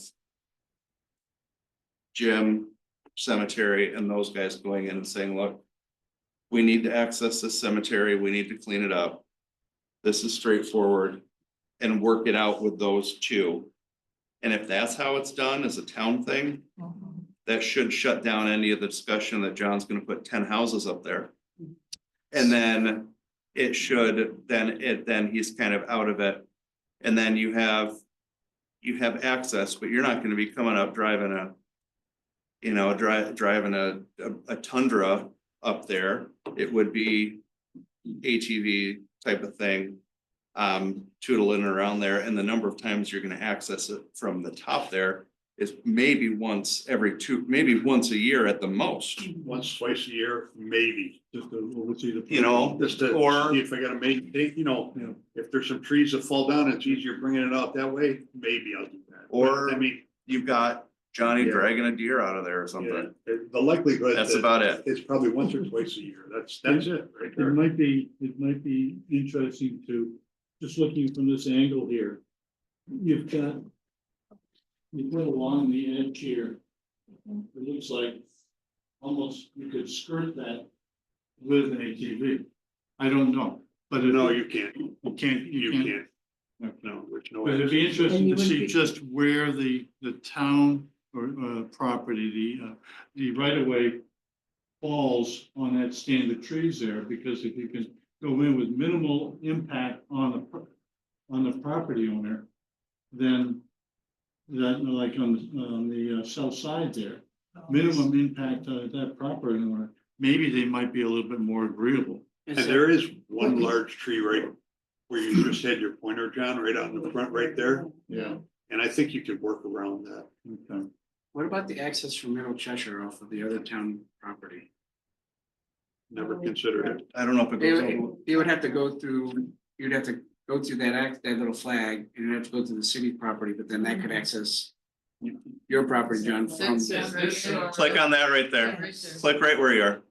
Jim, cemetery, and those guys going in and saying, look, we need to access this cemetery, we need to clean it up. This is straightforward, and work it out with those two. And if that's how it's done as a town thing, that should shut down any of the discussion that John's gonna put 10 houses up there. And then it should, then he's kind of out of it. And then you have access, but you're not gonna be coming up driving driving a Tundra up there. It would be ATV type of thing, tootling around there, and the number of times you're gonna access it from the top there is maybe once maybe once a year at the most. Once, twice a year, maybe, Just to oversee the. You know, just to Or- see if I gotta maintain, if there's some trees that fall down, it's easier bringing it out that way, maybe I'll do that. Or- But, I mean, You've got Johnny Yeah. dragging a deer out of there or yeah, something. the likelihood. That's that about it. It's probably once or twice a year, that's it, right It there. might be interesting to, just looking from this angle here. You've got along the edge here. It looks like almost you could skirt that with an ATV. I don't know, but No, you can't, you can't, you can't. No, there's no. But it'd be And interesting you to see wouldn't be- just where the town or property, the right of way falls on that stand of trees there, because if you can go in with minimal impact on the property owner, then that, like on the south side there, minimum impact on that property owner, maybe they might be a little bit more agreeable. And there is one large tree right where you just had your pointer, John, right out in the front, right there. Yeah. And I think you could work around that. Okay. What about the access from Middle Cheshire off of the other town property? Never considered it. I don't know if it goes over. You would have to go through, you'd have to go through that little flag, and you'd have to go to the city property, but then that could access. your property, John, from, Click on that right there. Click right where you are.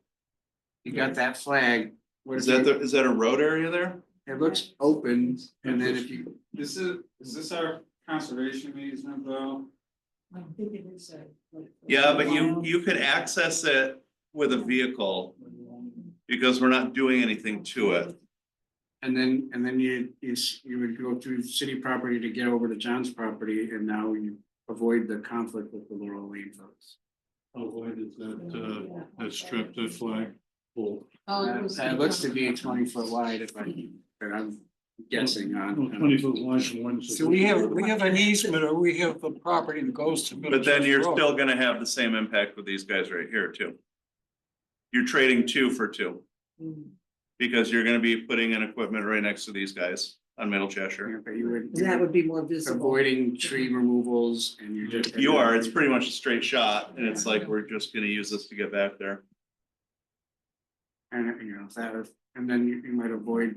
you got that flag. What Is that is that a road area there? It looks open, and then if you, Is this our conservation easement though? I think it is a. Yeah, but you could access it with a vehicle because we're not doing anything to it. and then you would go through city property to get over to John's property, and now you avoid the conflict with the Laurel Lane folks. How wide is that strip, that flag? Full. It looks to be 20 foot wide if I'm guessing Oh, on. 20 foot wide from one. So we have an easement, or we have the property that goes to. But then you're Middlechurch Road. still gonna have the same impact with these guys right here too. You're trading 2 for 2. Because you're gonna be putting in equipment right next to these guys on Middle Cheshire. But you And that would be more visible. avoiding tree removals and you're just. You are, it's pretty much a straight shot and it's like, we're just gonna use this to get back there. And you know, and then you might avoid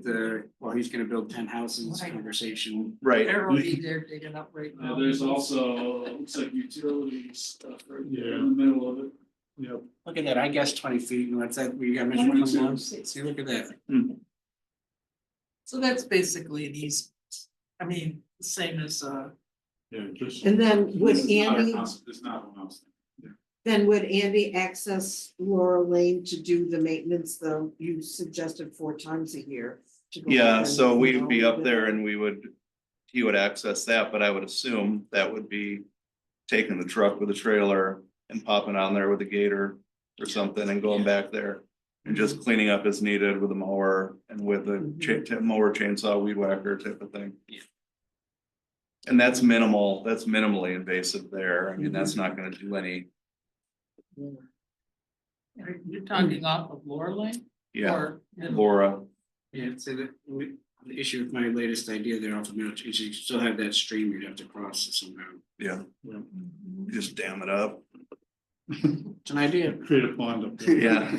he's gonna build 10 houses conversation. Right. They're already there digging up right now. There's also, looks like utilities stuff right there Yeah. in the middle of it. Yep. Look at that, I guess 20 feet, and what's that, we got measurements now, see, look at that. So that's basically an easement. I mean, the same as, Yeah, just. And then would This is not a Andy, cons- This is not one house. then would Andy access Laurel Lane to do the maintenance, though you suggested 4 times a year? to go Yeah, and, so you we'd know, be up there and he would access that, but I would assume that would be taking the truck with a trailer and popping on there with a gator or something and going back there. And just cleaning up as needed with a mower and with a mower, chainsaw, weed whacker type of thing. And that's minimally invasive there. I mean, that's not gonna do any, you're talking off of Laurel Lane? yeah, Or- Laura. Yeah, so the issue with my latest idea there off of Middle, is you still have that stream you'd have to cross somehow. Yeah, Mhm. just dam it up. It's an idea. Create a pond up there. Yeah.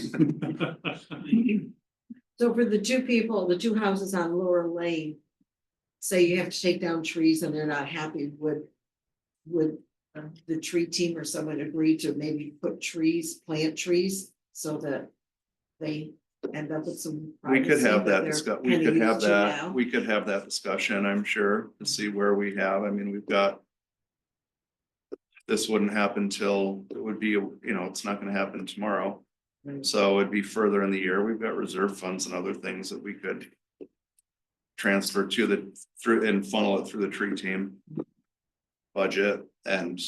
So for the 2 people, the 2 houses on Laurel Lane, say you have to take down trees and they're not happy, would the tree team or someone agree to maybe plant trees so that they end up with some. We could privacy have that they're discuss, we kinda could have used to that, now? we could have that discussion, I'm sure, to see where we have, I mean, we've got. This wouldn't happen till, it would be, you know, it's not gonna happen tomorrow. Right. So it'd be further in the year, we've got reserve funds and other things that we could. Transfer through and funnel it through the tree team. Budget and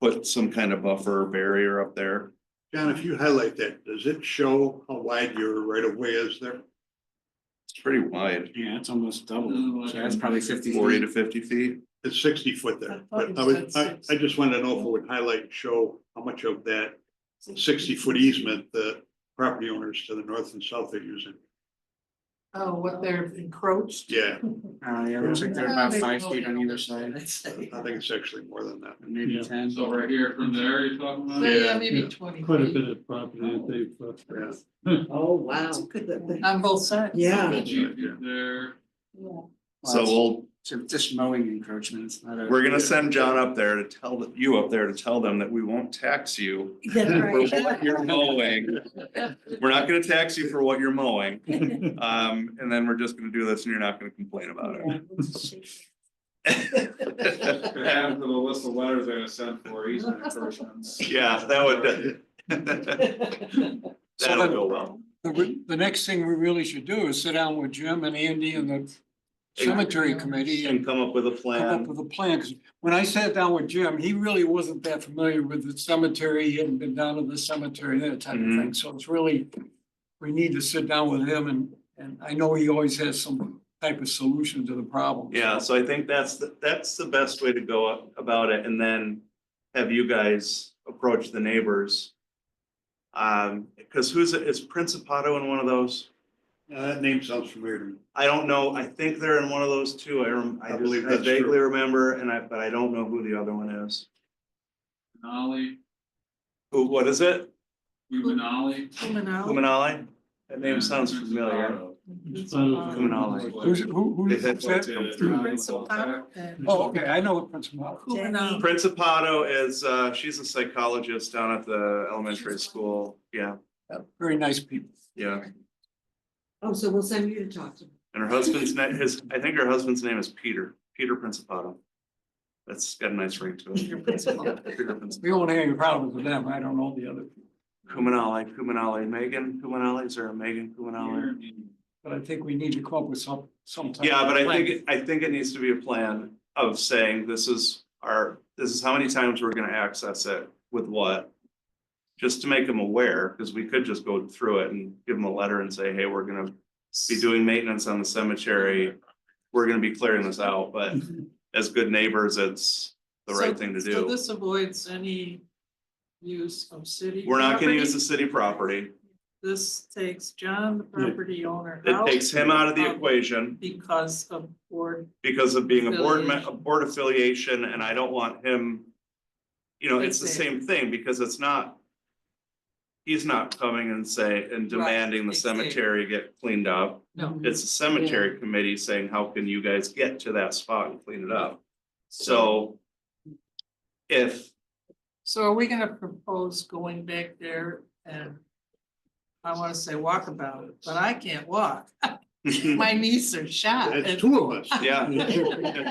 put some kind of buffer barrier up there. John, if you highlight that, does it show how wide your right of way is there? It's pretty wide, Yeah, it's almost double, so that's probably 50 40 to feet. 50 feet. It's 60 foot there, I thought but you I would, said I just wanted to know if it would highlight, and show how much of that 60-foot easement the property owners to the north and south are using. Oh, what they're encroached? Yeah, Yeah, it looks like they're about 5 feet on either side, I'd say. I think it's actually more than that. maybe Yeah. 10. So right here from there, you're talking about? Yeah, maybe 20 Quite a feet bit of property that they've. Yeah. Oh, wow. on both sides. Yeah. There. So we'll, So just mowing encroachments, not a. we're gonna send John up there to tell you up there to tell them that we won't tax you. That's For right. what you're mowing. We're not gonna tax you for what you're mowing. And then we're just gonna do this and you're not gonna complain about it. Could add to the list of letters they're gonna send for easement encroachments. Yeah, that would. That'll go well. The next thing we really should do is sit down with Jim and Andy and the cemetery committee and And come up with a come up plan. with a plan, because when I sat down with Jim, he really wasn't that familiar with the cemetery, he hadn't been down to the cemetery, that type of thing, so it's really. We need to sit down with him and I know he always has some type of solution to the problem. Yeah, so I think that's the best way to go about it, and then have you guys approach the neighbors. Because is Principato in one of those? That name sounds familiar to me. I don't know, I think they're in one of those too, I believe just, I that's vaguely true. remember, but I don't know who the other one is. Denali, What is it? Umanali. Coming out. Kumanali? That name sounds familiar. Who's They had that? Principal and Oh, okay, I know what Principal. Kuhana. Principato is, she's a psychologist down at the elementary school. Yeah, Very nice people. yeah. Oh, so we'll send you to talk to them. And her husband's name is, I think her husband's name is Peter Principato. That's got a nice ring to it. Peter Principato. Peter Principato. We won't have any problems with them. I don't know the other people. Kumanali, Megan Kumanali, is there a Megan Kumanali? But I think we need to come up with some. type Yeah, of but plan. I think it needs to be a plan of saying this is how many times we're gonna access it with what. Just to make them aware, because we could just go through it and give them a letter and say, hey, we're gonna be doing maintenance on the cemetery. We're gonna be clearing this out, but as good neighbors, it's the right thing to So do. this avoids any use of city. We're not gonna use property. the city property. This takes John, the property owner. It out takes him out of the equation because of board. because of being a Affiliation. board affiliation, and I don't want him. You know, it's the It's a- same thing because it's not. He's not coming and demanding the exactly. cemetery get cleaned up. No, It's a cemetery committee saying, how can you guys get to that spot and clean it up? So. If, so are we gonna propose going back there and? I wanna say walkabout, but I can't walk. My knees are shot. That's and two of us. yeah.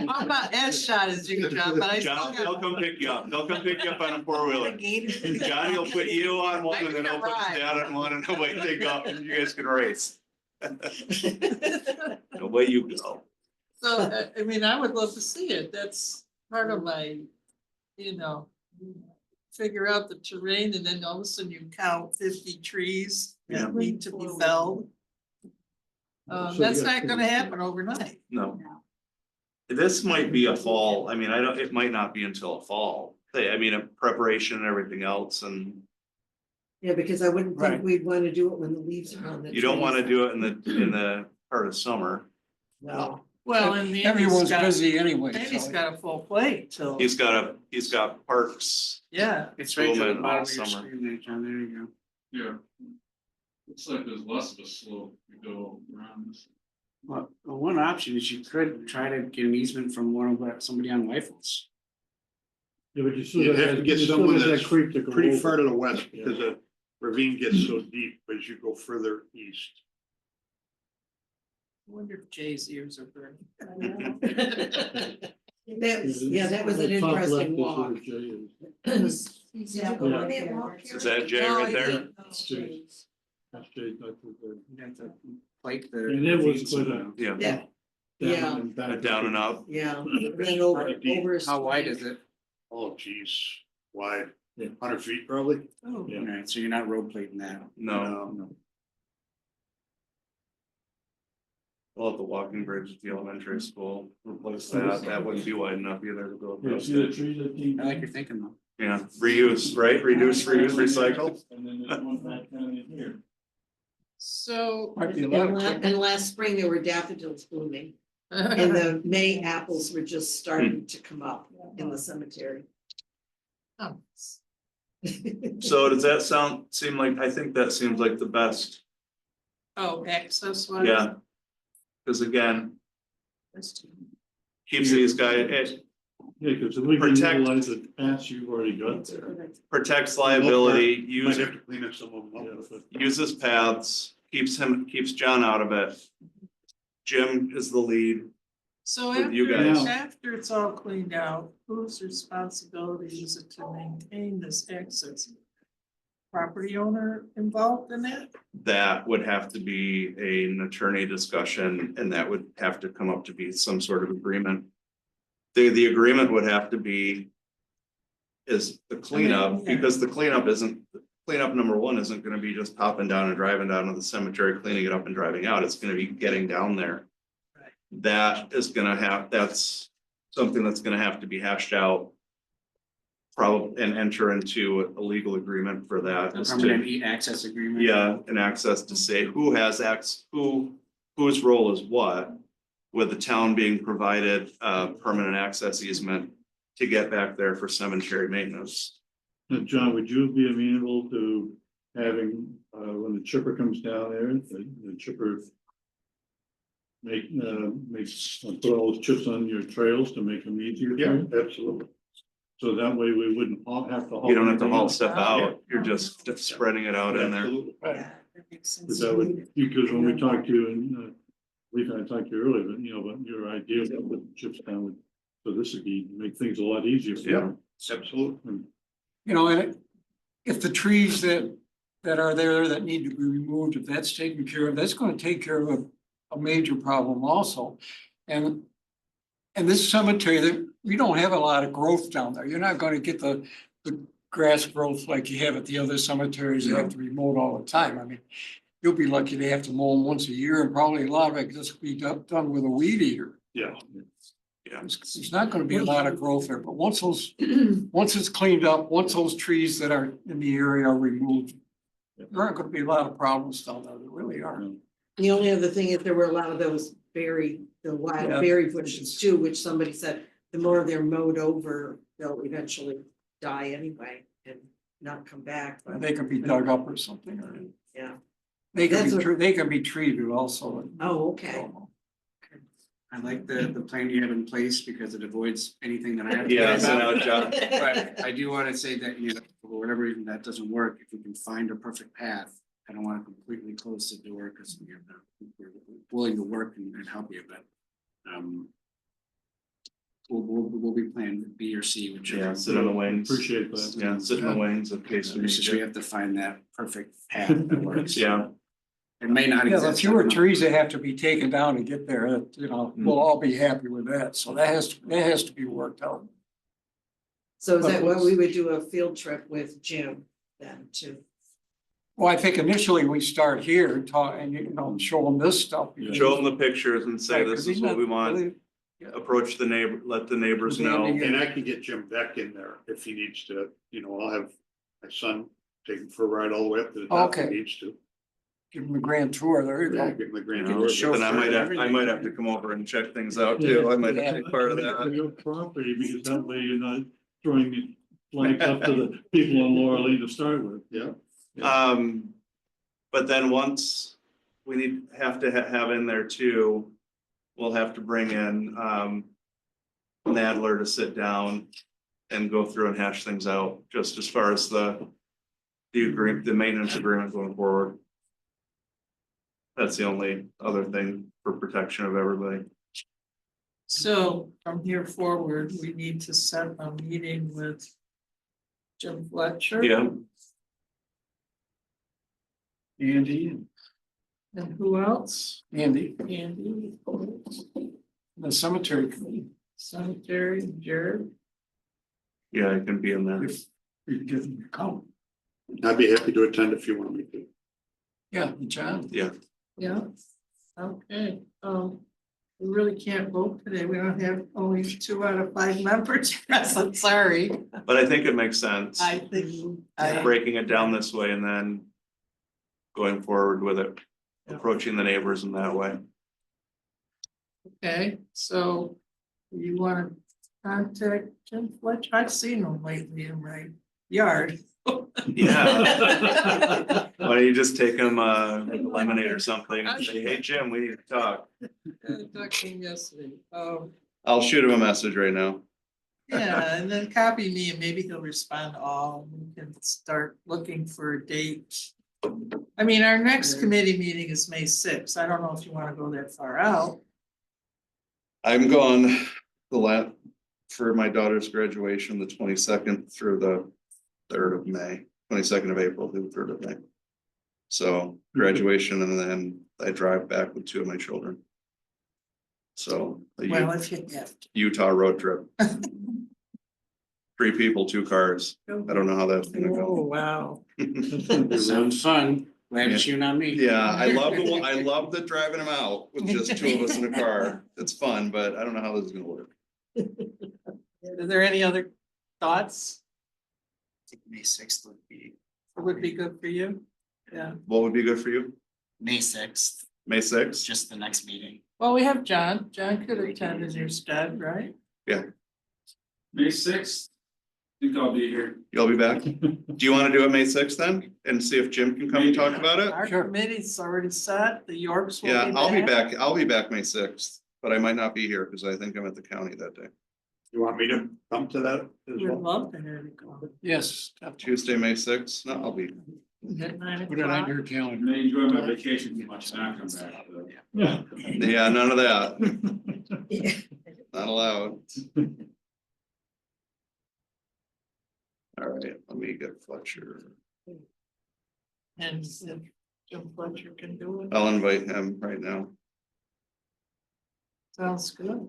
I'm not as shot as you, John, but I still John, they'll got. come pick you up. They'll come pick you up on a four-wheeler. Johnny will put you on one and then he'll put I the can dad on one and away they go and you guys can race. Away you go. So, I mean, I would love to see it. That's part of my, figure out the terrain and then all of a sudden you count 50 trees Yeah. that need to be felled. So That's you got not gonna happen overnight. No. This might be a fall, I mean, it might not be until a fall. I mean, a preparation and everything else and Yeah, because I wouldn't Right. think we'd wanna do it when the leaves are on the. you don't wanna trees. do it in the part of summer. No. Well, and Everyone's busy anyway. Andy's so- got a full plate till, He's got parks. yeah. It's right to the Bowman bottom all of your summer. screen there, John, there you go. Yeah. Looks like there's less of a slope to go around this. Well, one option is you could try to get an easement from somebody on Rifles. Yeah, but you still You got have to that, get you still someone got that that's creek to go Pretty over. far to the west because the ravine gets so deep as you go further east. I wonder if Jay's ears are burning. That was an The top left interesting is walk. where Jay is. He's Yeah. going Yeah. there. Is that Jay No, right he there? didn't. That's Jay's. That's Jay's, not too good. You have to Like the. And it was quite a- Yeah, Yeah, Down Yeah. and back. down and up. yeah, then over. How wide is it? Oh geez, wide, Yeah. 100 feet probably. Oh, Yeah. Alright, so you're not road plating that. No, well, at the walking bridge at the elementary school, replace that wouldn't be wide enough either to go Yeah, across see the it. tree that came I like down? your thinking though. Yeah, reuse, right? Reduce, reuse, recycle. And then there's one back down in here. so. Might be a lot of And last spring there were daffodils blooming and the May apples were just starting to come up in the cemetery. Oh, So does that seem like, I think that seems like the best, Oh, access wise. yeah. Cause again, keeps these guys, it Yeah, because we can Protect- utilize the paths you've already got there. protects liability, Might have to clean up some of Yeah, them. but- uses paths, keeps John out of it. Jim is the lead. So With you after, guys. after it's all cleaned out, whose responsibility is it to maintain this access? Property owner involved in that? That would have to be an attorney discussion and that would have to come up to be some sort of agreement. The agreement would have to be. Is the cleanup, yeah. because the cleanup number one isn't gonna be just popping down and driving down to the cemetery, cleaning it up and driving out, it's gonna be getting down there. Right. That's something that's gonna have to be hashed out. Probably and enter into a legal agreement for that. as to- Permanent access agreement. Yeah, and access to say who has whose role is what. With the town being provided permanent access easement to get back there for cemetery maintenance. Now, John, would you be amenable to having, when the chipper comes down there, the chipper put all those chips on your trails to make them easier. Yeah, absolutely. So that way we wouldn't have to. You don't have to haul anything stuff out, you're just spreading it out in there. Absolutely. Yeah, that makes sense. But that would, because when we talked to you and, we kind of talked to you earlier, but but your idea of putting chips down would, so this would be, make things a lot easier. for Yeah. them. Absolutely. And if the trees that are there that need to be removed, if that's taken care of, that's gonna take care of a major problem also. And this cemetery, that we don't have a lot of growth down there. You're not gonna get the grass growth like you have at the other cemeteries that have to be mowed all the time. I mean, you'll be lucky to have to mow them once a year, and probably a lot of it can just be done with a weed eater. Yeah. There's not gonna be a lot of growth there, but once it's cleaned up, once those trees that are in the area are removed, there aren't gonna be a lot of problems down there, there really are. The only other thing is there were a lot of those the wild Yeah. berry bushes too, which somebody said, the more they're mowed over, they'll eventually die anyway and not come back. but- They could be dug up or something, or Yeah, they That's can what- be, they can be treated also. oh, okay. I like the plan you have in place because it avoids anything that I have. to Yeah, worry so now about. John, But I do want to say that, for whatever reason that doesn't work, if we can find a perfect path, I don't want to completely close the door because we're willing to work and help you, but. We'll be planning B or C, which. yeah, sit on the wings. Appreciate that. Yeah, sit in the wings in case we need It's just we to. have to find that perfect path that works. Yeah, It may not Yeah, exist. the fewer trees that have to be taken down to get there, we'll all be happy with that, so that has to be worked out. So is that what we would do a field trip with Jim then too? Well, I think initially we start here and talk and, show them this stuff. show them the pictures and say, Right, this 'cause is he's what not we want, really- approach the neighbor, let the neighbors know. And I can get Jim Beck in there if he needs to, I'll have my son take him for a ride all the way up to the top if Okay. he needs to. Give them a grand tour, there you Yeah, go. give him a You grand know, tour. Then I might have to come over and check things out too, I might have to be part of that. Your property, because that way you're not throwing flags up to the people in Laurel Lane to start with. Yeah. But then once we have to have in there too, we'll have to bring in, Nadler to sit down and go through and hash things out, just as far as the agreement, the maintenance agreement going forward. That's the only other thing for protection of everybody. So from here forward, we need to set a meeting with Jim Fletcher. Yeah, Andy, And who else? Andy, Andy, the cemetery committee, Cemetery, Jared. yeah, I can be in there. if we can get them to come. I'd be happy to attend if you want me to. Yeah, John. Yeah, Yeah, okay, we really can't vote today, we don't have only 2 out of 5 members present, sorry. but I think it makes sense, I think, breaking it down this way and then going forward with it, approaching the neighbors in that way. okay, so you wanna contact Jim Fletcher, I've seen him lately in my yard. Yeah. Why don't you just take him lemonade or something and say, hey, Jim, we need to talk. Talked to him yesterday, I'll shoot him a message right now. yeah, and then copy me and maybe he'll respond to all, and we can start looking for a date. I mean, our next committee meeting is May 6th, I don't know if you wanna go that far out. I'm gone for my daughter's graduation, the 22nd through the 3rd of May, 22nd of April through the 3rd of May. So graduation and then I drive back with 2 of my children. So a Well, if you have to. Utah road trip. 3 people, 2 cars. I don't know how that's gonna Oh, go. wow. Sounds fun. Glad it's you, not me. Yeah, I love the driving them out with just 2 of us in a car. It's fun, but I don't know how this is gonna work. Are there any other thoughts May 6th would be good for you? Yeah, What would be good for you? May 6th, May 6th? just the next meeting. well, we have John could attend in your stead, right? May 6th think I'll be here. You'll be back? Do you want to do it May sixth then? And see if Jim can come and talk about it? Our Sure. committee's already set, the Yorks will be Yeah, back. I'll be back May sixth, but I might not be here because I think I'm at the county that day. You want me to come to that as We'd well? love to hear you go. Yes. Tuesday, May sixth, no, I'll be. At 9 Put it on o'clock. your I calendar. may enjoy my vacation too much and not come back. so. Yeah. Yeah, none of that. Not allowed. All right, let me get Fletcher. And if Jim Fletcher can do it, I'll invite him right now. sounds good.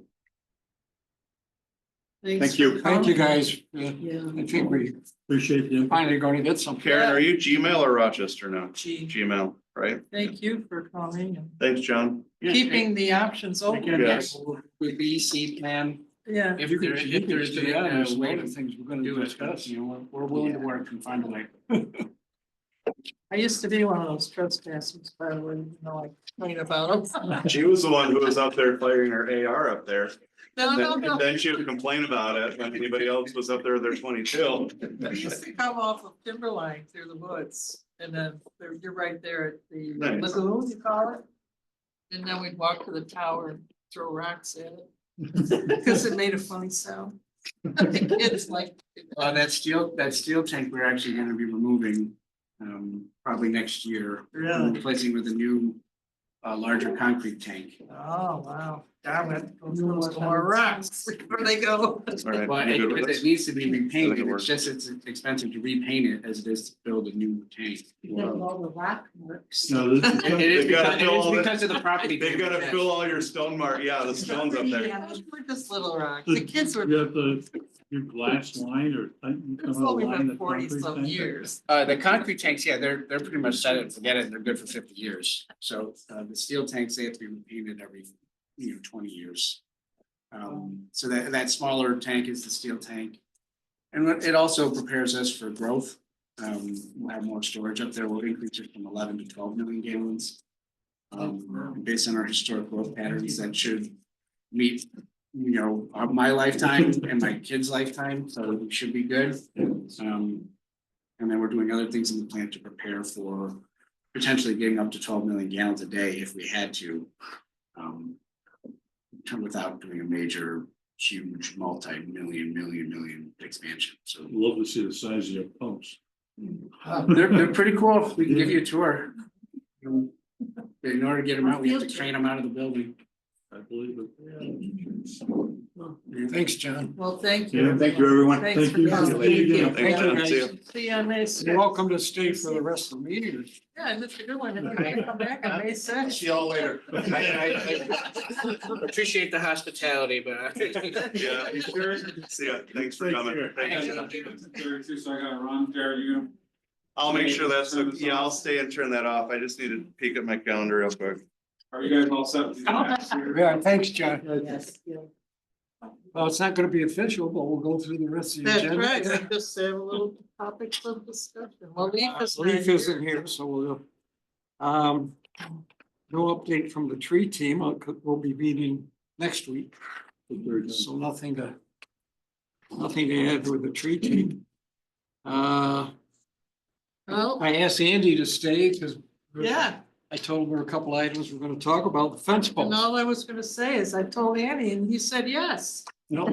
Thank you. Thank you, guys. Yeah. I think we Appreciate the. finally going to get some. Karen, are you Gmail or Rochester now? Gee, Gmail, right? thank you for coming and Thanks, John. keeping the options open. Yes. With BC plan, Yeah, if You there, could, if there's yeah, a there's a way lot to of things we're gonna do it, discuss. you know, we're willing to work and find a way. I used to be one of those trespassers, by the way, you know, I complain about them. She was the one who was up there firing her AR up there. No, And no, then- no. and then she would complain about it when anybody else was up there with their 22. We used to come off of Timberline through the woods and then you're right there at the Nice. lagoon, you call it. And then we'd walk to the tower and throw rocks at it. Because it made a funny sound. The kids like. That steel tank, we're actually gonna be removing, probably next year. Really? Replacing with a new, larger concrete tank. Oh, wow. Darn it, go throw some more rocks before they go. All right, Well, you good with it this? needs to be I think repainted, it it's works. just, it's expensive to repaint it as it is to build a new tank. Because of all the rock works. No, this It is. is They gotta because, it fill is all the- because of the property. They gotta fill all your stone mark, yeah, the stones up there. Those were just little rocks. The kids were. You have the, your glass line or. It's only been 40 some years. The concrete tanks, yeah, they're pretty much set it, forget it, they're good for 50 years. So, the steel tanks, they have to be repainted every, 20 years. So that smaller tank is the steel tank. And it also prepares us for growth. We'll have more storage up there, we'll increase it from 11 to 12 million gallons. Based on our historic growth patterns, that should meet, my lifetime and my kids' lifetime, so it should be good. And then we're doing other things in the plant to prepare for potentially getting up to 12 million gallons a day if we had to. Without doing a major, huge, million expansion, so. Love to see the size of your pumps. They're pretty cool, we can give you a tour. But in order to get them out, we have to train them out of the building. I believe it. Thanks, John. Well, thank you. Yeah, thank you, everyone. Thanks Thank for you. coming. See you later. Thanks, John. See you. See you on May You're 6th. welcome to stay for the rest of the meeting. Yeah, and Mr. Goodwin, if you want to come back on May 6th. See y'all later. Appreciate the hospitality, but. Yeah, you sure? See ya, thanks for coming. Thanks. Jared, too, so I gotta run. Jared, you gonna? I'll make sure that's, yeah, I'll stay and turn that off. I just need to peek at my calendar real quick. Are you guys all set? with these maps here? Yeah, thanks, John. Yes. Well, it's not gonna be official, but we'll go through the rest of the That's agenda. right, we just have a little topics of discussion. Well, Leaf is. Leaf isn't here, so we'll. No update from the tree team. We'll be meeting next week, so nothing to add with the tree team. Well, I asked Andy to stay because yeah, I told her a couple items we're gonna talk about, the fence and post. all I was gonna say is I told Annie and he said yes. No,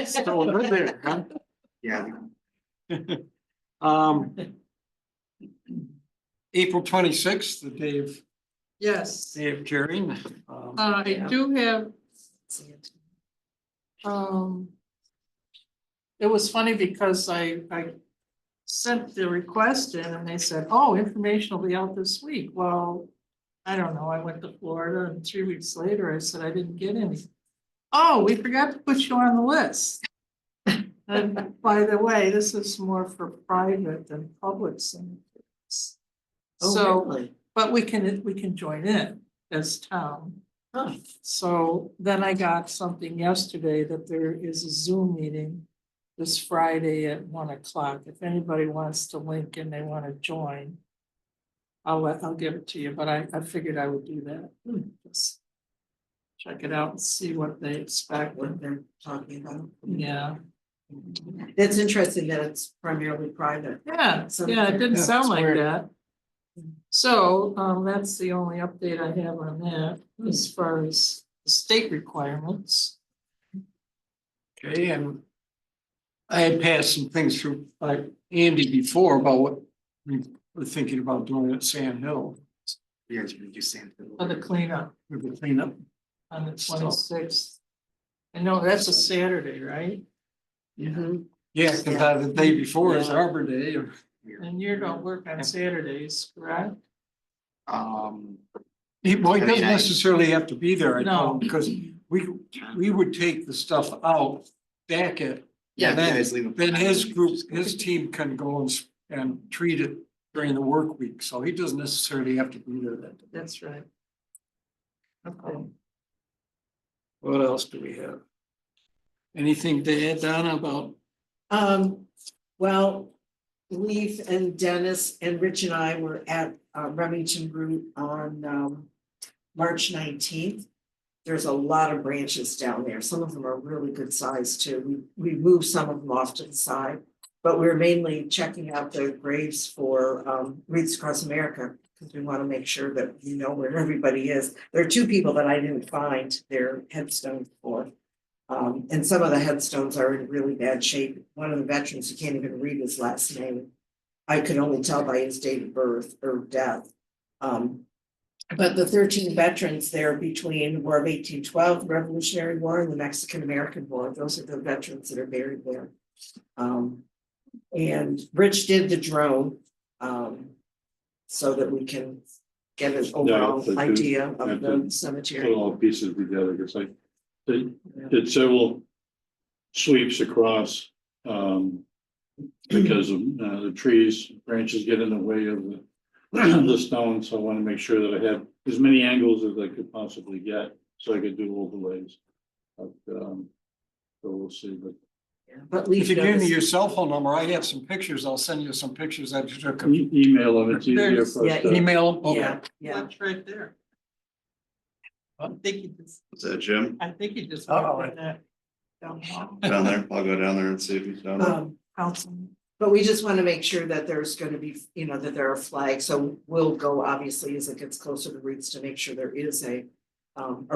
still good there, huh? Yeah. April 26th, the Yes. day of caring. I do have. It was funny because I sent the request in and they said, oh, information will be out this week. Well, I don't know. I went to Florida and 3 weeks later I said I didn't get any. Oh, we forgot to put you on the list. And by the way, this is more for private than public cemeteries. So, but we can join in as town. So then I got something yesterday that there is a Zoom meeting this Friday at 1 o'clock. If anybody wants to link and they want to join, I'll give it to you, but I figured I would do that. Just check it out and see what they expect. What they're talking about. Yeah, It's interesting that it's primarily private. Yeah, yeah, it didn't Yeah, sound it's like weird. that. So, that's the only update I have on that, as far as the state requirements. Okay, and I had passed some things through by Andy before about what we were thinking about doing at Sand Hill You guys are just saying. On the cleanup with the cleanup. on the 26th. I know that's a Saturday, right? Mhm. Yeah, because the day before is Yeah. Arbor Day. And you don't work on Saturdays, correct? He, well, he I mean, doesn't I- necessarily have to be there, I No. told him, because we would take the stuff out back it. Yeah, And you then, guys leave. then his group, his team can go and treat it during the work week, so he doesn't necessarily have to be there that day. That's right. Okay. What else do we have? Anything to add, Donna, about? Well, Leaf and Dennis and Rich and I were at Remington Root on March 19th. There's a lot of branches down there. Some of them are really good size too. We moved some of them off to the side. But we're mainly checking out the graves for Wreaths Across America, because we want to make sure that we know where everybody is. There are two people that I didn't find their headstones for. And some of the headstones are in really bad shape. One of the veterans, you can't even read his last name. I could only tell by his date of birth or death. But the 13 veterans there between the War of 1812, the Revolutionary War, and the Mexican-American War, those are the veterans that are buried there. And Rich did the drone, so that we can get an overall but idea have of to the cemetery. Put all pieces together, because I did several sweeps across, because of the trees, branches get in the way of the stone, so I want to make sure that I have as many angles as I could possibly get, so I could do overlays. But, so we'll see, but But Leaf If you give me does- your cell phone number, I have some pictures, I'll send you some pictures that you took. email them, it's easier for Yeah, us to. Email them? Okay. Yeah, yeah. That's right there. I think he just, Is that Jim went in that down hall. down there? I'll go down there and see if he's down there. Council. But we just want to make sure that there's going to be, you know, that there are flags, so we'll go obviously as it gets closer to wreaths to make sure there is a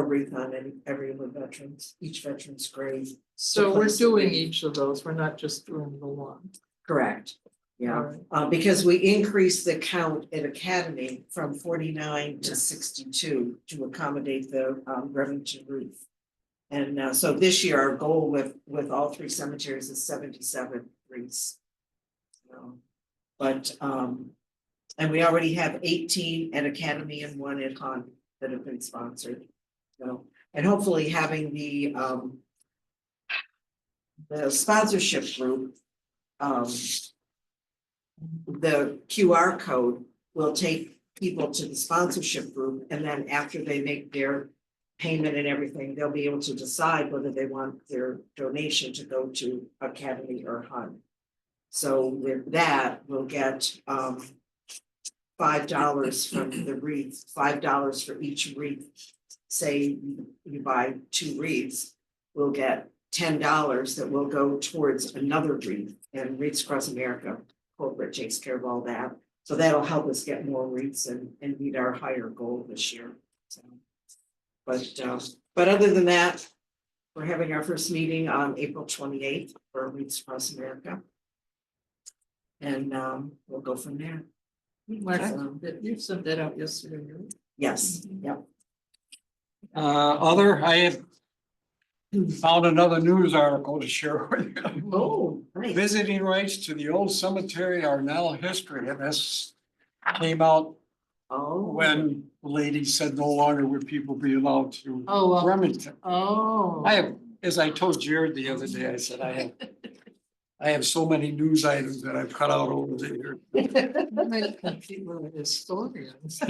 wreath on every of the veterans, each veteran's grave. So we're Replace the doing wreath. each of those, we're not just doing the one. Correct, yeah, Alright. because we increased the count at Academy from 49 to Yeah. 62 to accommodate the Remington roof. And so this year, our goal with all three cemeteries is 77 wreaths. But and we already have 18 at Academy and 1 at Hahn that have been sponsored. So, and hopefully having the sponsorship group, the QR code will take people to the sponsorship group, and then after they make their payment and everything, they'll be able to decide whether they want their donation to go to Academy or Hahn. So with that, we'll get $5 from the wreath, $5 for each wreath. Say you buy 2 wreaths, we'll get $10 that will go towards another wreath, and Wreaths Across America corporate takes care of all that. So that'll help us get more wreaths and meet our higher goal this year. So, but other than that, we're having our first meeting on April 28th for Wreaths Across America. And we'll go from there. You sent that out yesterday, right? Yes, yep. I have found another news article to share with you. Oh, nice. Visiting rights to the old cemetery are now history, and this came out Oh. when the lady said no longer would people be allowed to Oh, Remington. oh. I have, as I told Jared the other day, I said, I have so many news items that I've cut out over the years. Might compete with historians.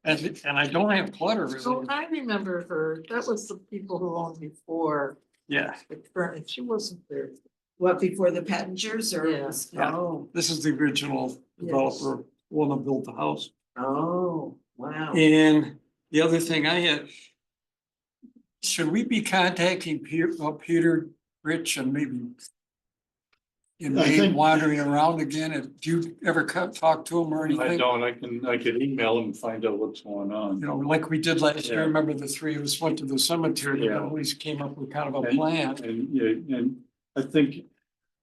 And I don't have clutter So really. I remember her, that was the people who owned before Yeah, the current, she wasn't there. What, before the Pettingers or? Yeah. Yeah. Oh, this is the original developer, one that built the house. oh, wow. And the other thing I had, should we be contacting Peter Rich and maybe and I Nate think- wandering around again. Do you ever talk to him or I anything? don't, I could email him and find out what's going on. You know, like we did last year, Yeah. remember the three of us went to the cemetery and Yeah. at least came up with kind of a And- plan. And, yeah, and I think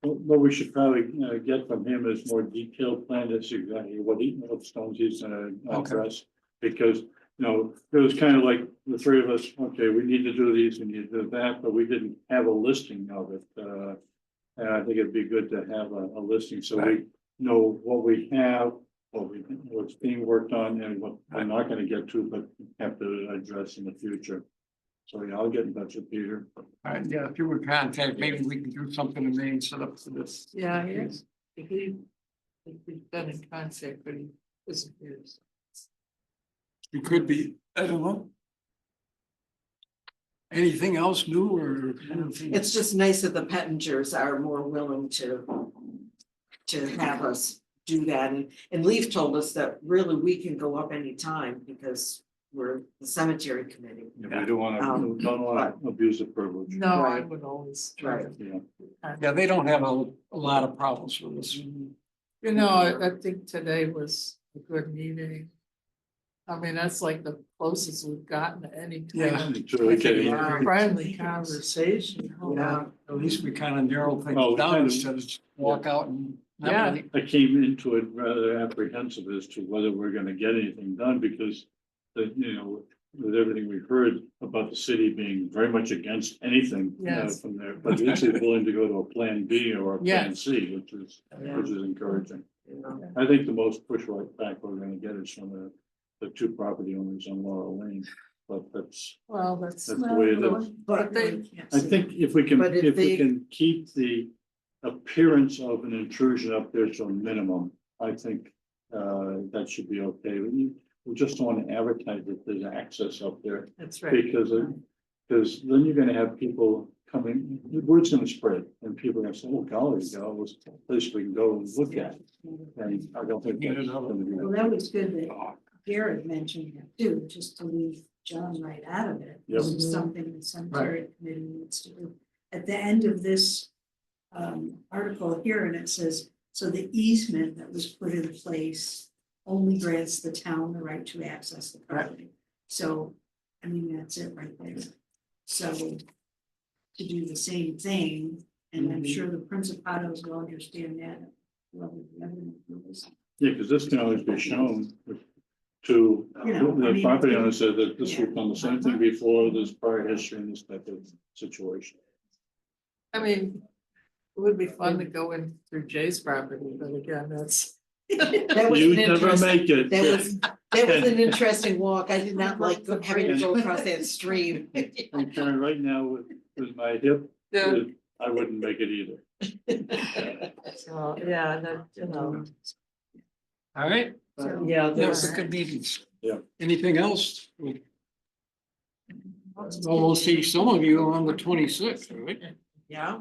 what we should probably get from him is more detailed plan, that's exactly what stones he's gonna Okay. address. Because, it was kind of like the three of us, okay, we need to do these, we need to do that, but we didn't have a listing of it. And I think it'd be good to have a listing, so we know what we have, what's being worked on, and what we're not gonna get to, but have to address in the future. So, yeah, I'll get in touch with Peter. Yeah, if you would contact, maybe we can do something in Maine set up for this. Yeah, he's, he's been in contact, but he disappears. It could be, I don't know. Anything else new or anything? It's just nice that the Pettingers are more willing to have us do that, and Leaf told us that really we can go up anytime because we're the cemetery committee. We don't wanna abuse the privilege. No, I Right. would always try Right. to. Yeah, Yeah, they don't have a lot of problems with this. You know, I think today was a good meeting. I mean, that's like the closest we've gotten to any kind Yeah. of until we get in. friendly conversation. Yeah. At least we kind of narrow Oh, things we down kind of- instead of just walk out and. Yeah. I came into it rather apprehensive as to whether we're gonna get anything done, because with everything we've heard about the city being very much against anything Yes. from there, but it's willing to go to a plan B or a plan Yes. C, which is Yeah. encouraging. Yeah. I think the most pushback we're gonna get is from the two property owners on Laurel Lane, but Well, that's. that's the way it is. But they, I think if we can, But if if we they- can keep the appearance of an intrusion up there to a minimum, I think that should be okay. We just don't want to advertise that there's access up there, that's right. because then you're gonna have people coming, the word's gonna spread, and people are gonna say, oh, golly, this place we can go and look at. And I don't think that's gonna be. Well, that was good that Garrett mentioned that too, just to leave John right out of it. Yep. This is something the cemetery committee needs to do. At the end of this article here, and it says, so the easement that was put in place only grants the town the right to access the property. So, I mean, that's it right there. So to do the same thing, and I'm sure the Principados will understand that. Well, the revenue rules. Yeah, because this can always be shown to You know, I the mean, property I owner think- said that this yeah. will come the same thing before, there's prior history in this type of situation. I mean, it would be fun to go in through Jay's property, but again, that's. That was You an never interesting, make it. that was an interesting walk. I did not like having to go across that stream. I'm Karen, right now with my hip, Yeah. I wouldn't make it either. So, yeah, that, you know, All right, yeah, yeah, there's. it's a good meetings. Yeah. Anything else? Well, we'll see some of you on the 26th, right? Yeah.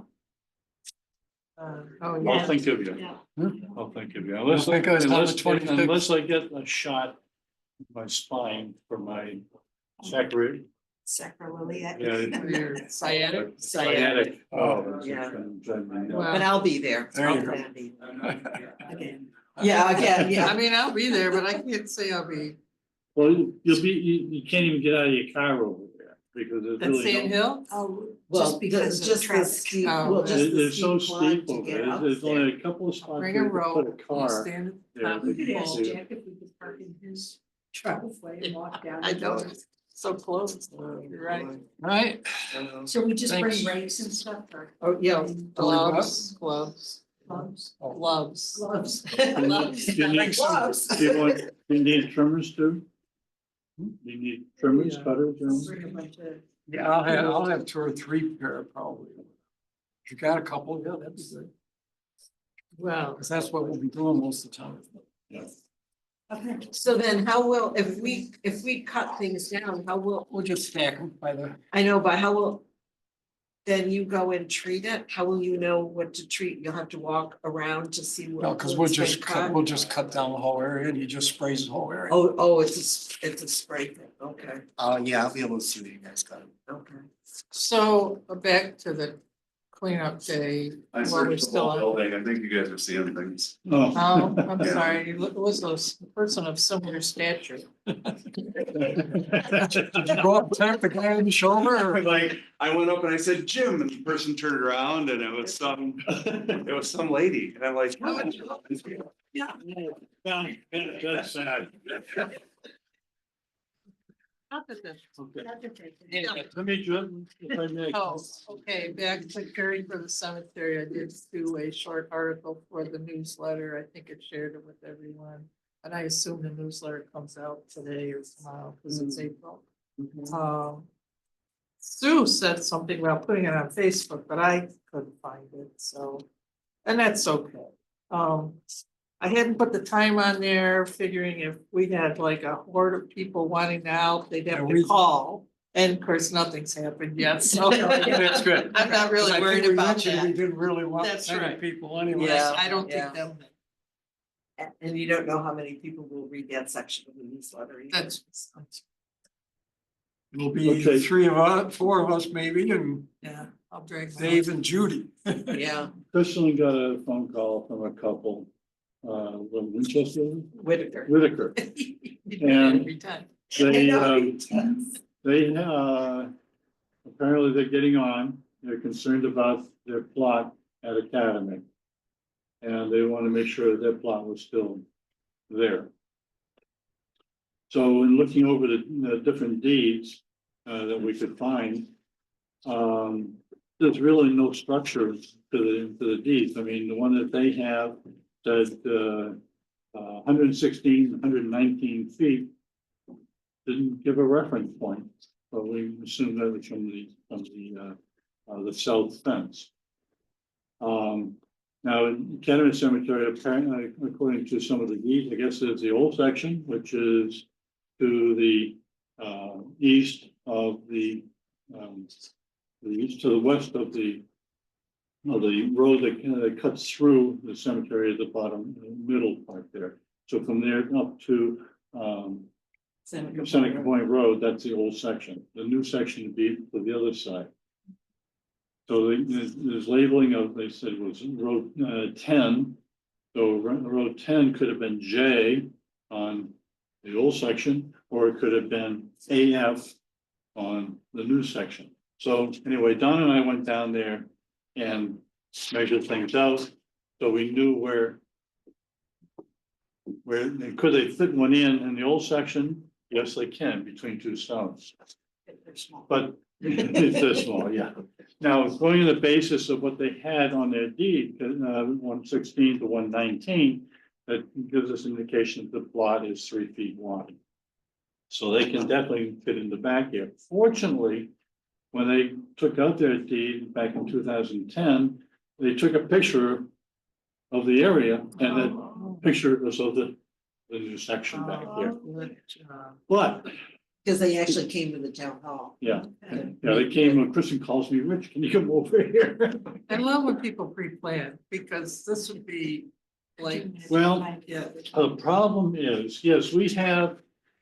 Oh, I'll yeah. think of you. Yeah. I'll think of you. Unless, think of us on the unless, 25th. unless I get a shot in my spine for my sacred, Sacroiliac. yeah. Your sciatic. Sciatic. Oh, that's Yeah. gonna drive me nuts. Well, But I'll be there. There you I'll go. be there. Again. Yeah, again, I yeah. mean, I'll be there, but I can't say I'll be. Well, you can't even get out of your car over there because there's That's really Sand no. Hill? Oh, Well, just because of just the traffic. steep, Oh, well, just the It's so steep climb steep to over get there. up There's there. only a couple of spots Bring where a you can rope, put a you car. stand at the top We of the could ask pole. Jack if we could park in his driveway and walk down. I know, it's so close, you're right. All right, So we just bring Thanks. rakes and stuff or? Oh, yeah. Gloves, gloves, Gloves. gloves. Gloves. Gloves. You need, Gloves. you need trimmers too? You need trimmers, Yeah. cutters, and- Bring a bunch of. yeah, I'll have 2 or 3 pair probably. If you got a couple, yeah, that'd be good, Well, because that's what we'll be doing most of the time. Okay. So then how will, if we cut things down, how will, We'll just stack them by the, I know, but how will, then you go and treat it? How will you know what to treat? You'll have to walk around to see what. no, because what's been cut? we'll just cut down the whole area and he just sprays the whole area. Oh, it's a spray thing. Okay, Yeah, I'll be able to see what you guys got. okay. so back to the cleanup day. I while we're searched the still whole on. building. I think you guys are seeing things. Oh, I'm Yeah. sorry, it was a person of similar stature. Did you go up and tap the guy on the shoulder or? Like, I went up and I said, Jim, and the person turned around and it was some lady. And I'm like, "Oh, Yeah. That's sad. Not that that's- Let me just, if I may. Oh, okay, back to caring for the cemetery, I did do a short article for the newsletter, I think it shared it with everyone. And I assume the newsletter comes out today or tomorrow, because it's April. Sue said something about putting it on Facebook, but I couldn't find it, so, and that's okay. I hadn't put the time on there, figuring if we had like a horde of people wanting out, they'd have to call. And of course, nothing's happened yet, so. That's good. I'm not really I think worried we about mentioned We that. didn't really want That's many right. people anyway. Yeah. I don't Yeah. think them, And you don't know how many people will read that section of the newsletter. either. that's, It'll be Okay. three of us, four of us maybe, and yeah, I'll drag. my- Dave and Judy. Yeah, Kristen got a phone call from a couple, from Winchester, Whitaker. Whitaker. And every time. They, I know, he does. they, apparently they're getting on, they're concerned about their plot at Academy. And they want to make sure that their plot was still there. So in looking over the different deeds, that we could find, there's really no structure to the deeds. I mean, the one that they have said, 116, 119 feet. Didn't give a reference point, but we assume that was from the south fence. Now, in Academy Cemetery, apparently, according to some of the deeds, I guess it's the old section, which is to the east of the east to the west of the road that cuts through the cemetery at the bottom, middle part there. So from there up to Seneca Point Road, that's the old section. The new section would be to the other side. So there's labeling of, they said was road 10. So road 10 could have been J on the old section, or it could have been AF on the new section. So anyway, Don and I went down there and measured things out. So we knew where could they fit one in the old section? Yes, they can, between two stones. They're small. But it's this small, yeah. Now, going on the basis of what they had on their deed, 116 to 119, that gives us indication that the plot is 3 feet wide. So they can definitely fit in the back here. Fortunately, when they took out their deed back in 2010, they took a picture of the area, and that picture was of the new section back here. But Because they actually came to the town hall. yeah, they came, when Kristen calls me, Rich, can you come over here? I love when people pre-plan, because this would be like, Well, yeah. the problem is, yes, we have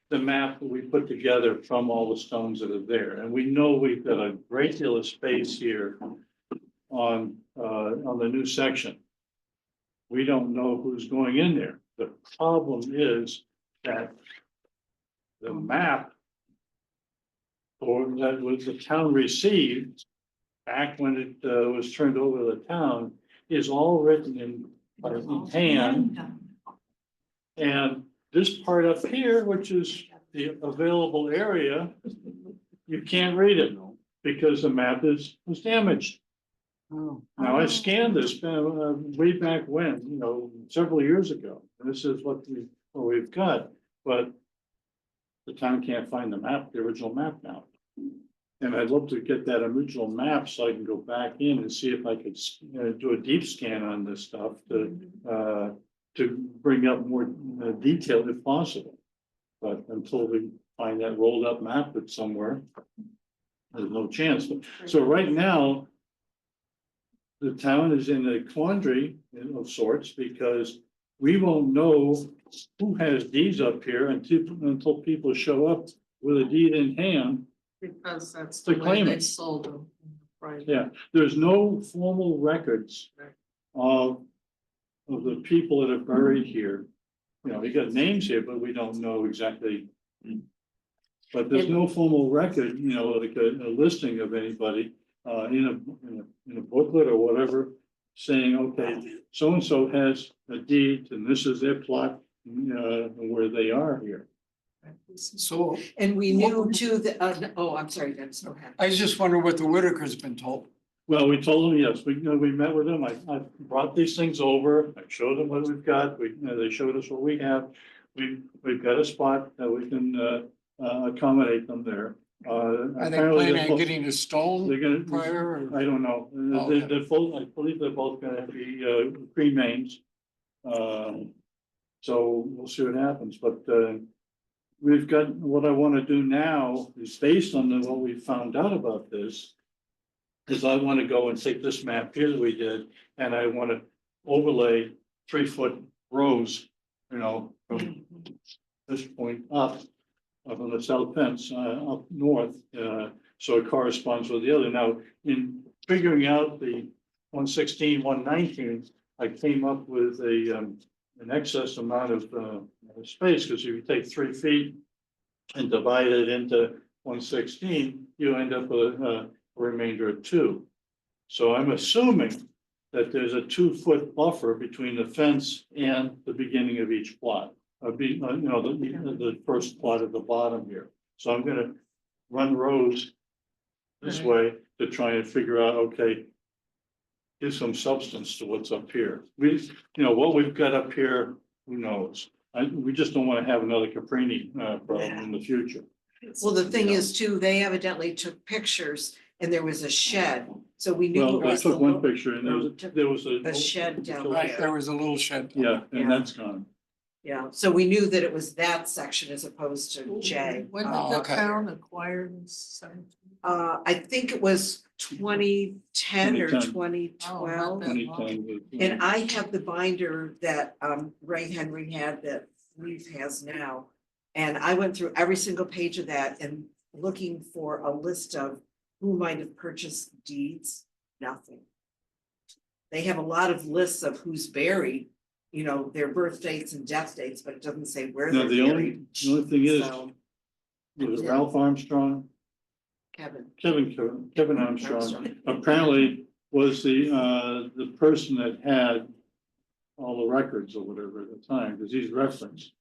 the map that we put together from all the stones that are there, and we know we've got a great deal of space here on the new section. We don't know who's going in there. The problem is that the map or that was the town received back when it was turned over to the town is all written in hand. And this part up here, which is the available area, you can't read it because the map was damaged. Now, I scanned this way back when, several years ago. And this is what we've got, but the town can't find the map, the original map now. And I'd love to get that original map so I can go back in and see if I could do a deep scan on this stuff to bring up more detail if possible. But until we find that rolled up map that's somewhere, there's no chance. So right now, the town is in a quandary of sorts because we won't know who has deeds up here until people show up with a deed in hand. Because that's To the way claim they it. sold them. Right. Yeah, there's no formal records Right. of the people that are buried here. You know, we got names here, but we don't know exactly. But there's no formal record, you know, like a listing of anybody, in a booklet or whatever, saying, okay, so-and-so has a deed and this is their plot, where they are here. So And we knew too that, oh, I'm sorry, Dennis, go ahead. I was just wondering what the Whitaker's been told. Well, we told them, yes, we met with them, I brought these things over, I showed them what we've got, they showed us what we have. We've got a spot that we can, accommodate them there. Are they Apparently planning they're on both- getting a stone They're gonna, prior? or- I don't know, Oh, they, okay. they're both, I believe they're both gonna be, cremains. So we'll see what happens, but, we've got, what I wanna do now is based on what we found out about this. Is I wanna go and take this map here that we did, and I wanna overlay 3-foot rows, you know, from this point up on the south fence, up north, so it corresponds with the other. Now, in figuring out the 116, 119, I came up with an excess amount of space, because if you take 3 feet and divide it into 116, you end up with a remainder of 2. So I'm assuming that there's a 2-foot buffer between the fence and the beginning of each plot. The first plot at the bottom here. So I'm gonna run rows this way to try and figure out, okay, give some substance to what's up here. What we've got up here, who knows? We just don't want to have another Caprini problem in the future. Well, the thing is too, they evidently took pictures and there was a shed, so we knew Well, it I was the took one little- picture and there was a shed down Right, there. there was a little shed. Yeah, Yeah. and that's gone. Yeah, so we knew that it was that section as opposed to J. When did Oh, the okay. town acquire this cemetery? I think it was 2010 or 2010. 2012. 2010. And I have the binder that Ray Henry had that Leaf has now. And I went through every single page of that and looking for a list of who might have purchased deeds, nothing. They have a lot of lists of who's buried, their birth dates and death dates, but it doesn't say where No, they're the only buried. thing is, So, it was Ralph Armstrong, Kevin. Kevin Armstrong, apparently was the person that had all the records or whatever at the time, because he's referenced.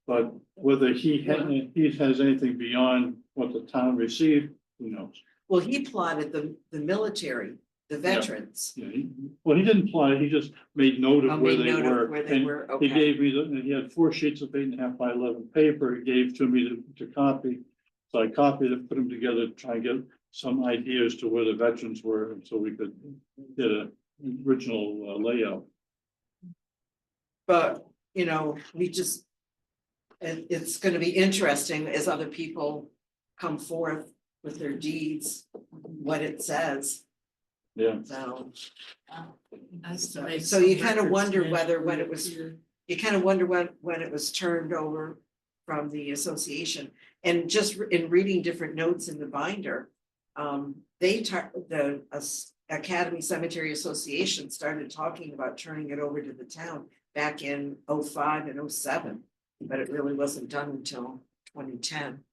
But whether he has anything beyond what the town received, who knows? Well, he plotted the military, the veterans. Yeah, he didn't plot it, he just made note Oh, of where made they note of were. where they And were, he okay. gave me, and he had 4 sheets of 8.5 by 11 paper, he gave to me to copy. So I copied it, put them together, try and get some idea as to where the veterans were, and so we could get a original layout. But, it's gonna be interesting as other people come forth with their deeds, what it says, Yeah, so. Nice to make So you some kind of records wonder maybe whether when it was, here. you kind of wonder when it was turned over from the association. And just in reading different notes in the binder, the Academy Cemetery Association started talking about turning it over to the town back in 05 and 07, but it really wasn't done until 2010.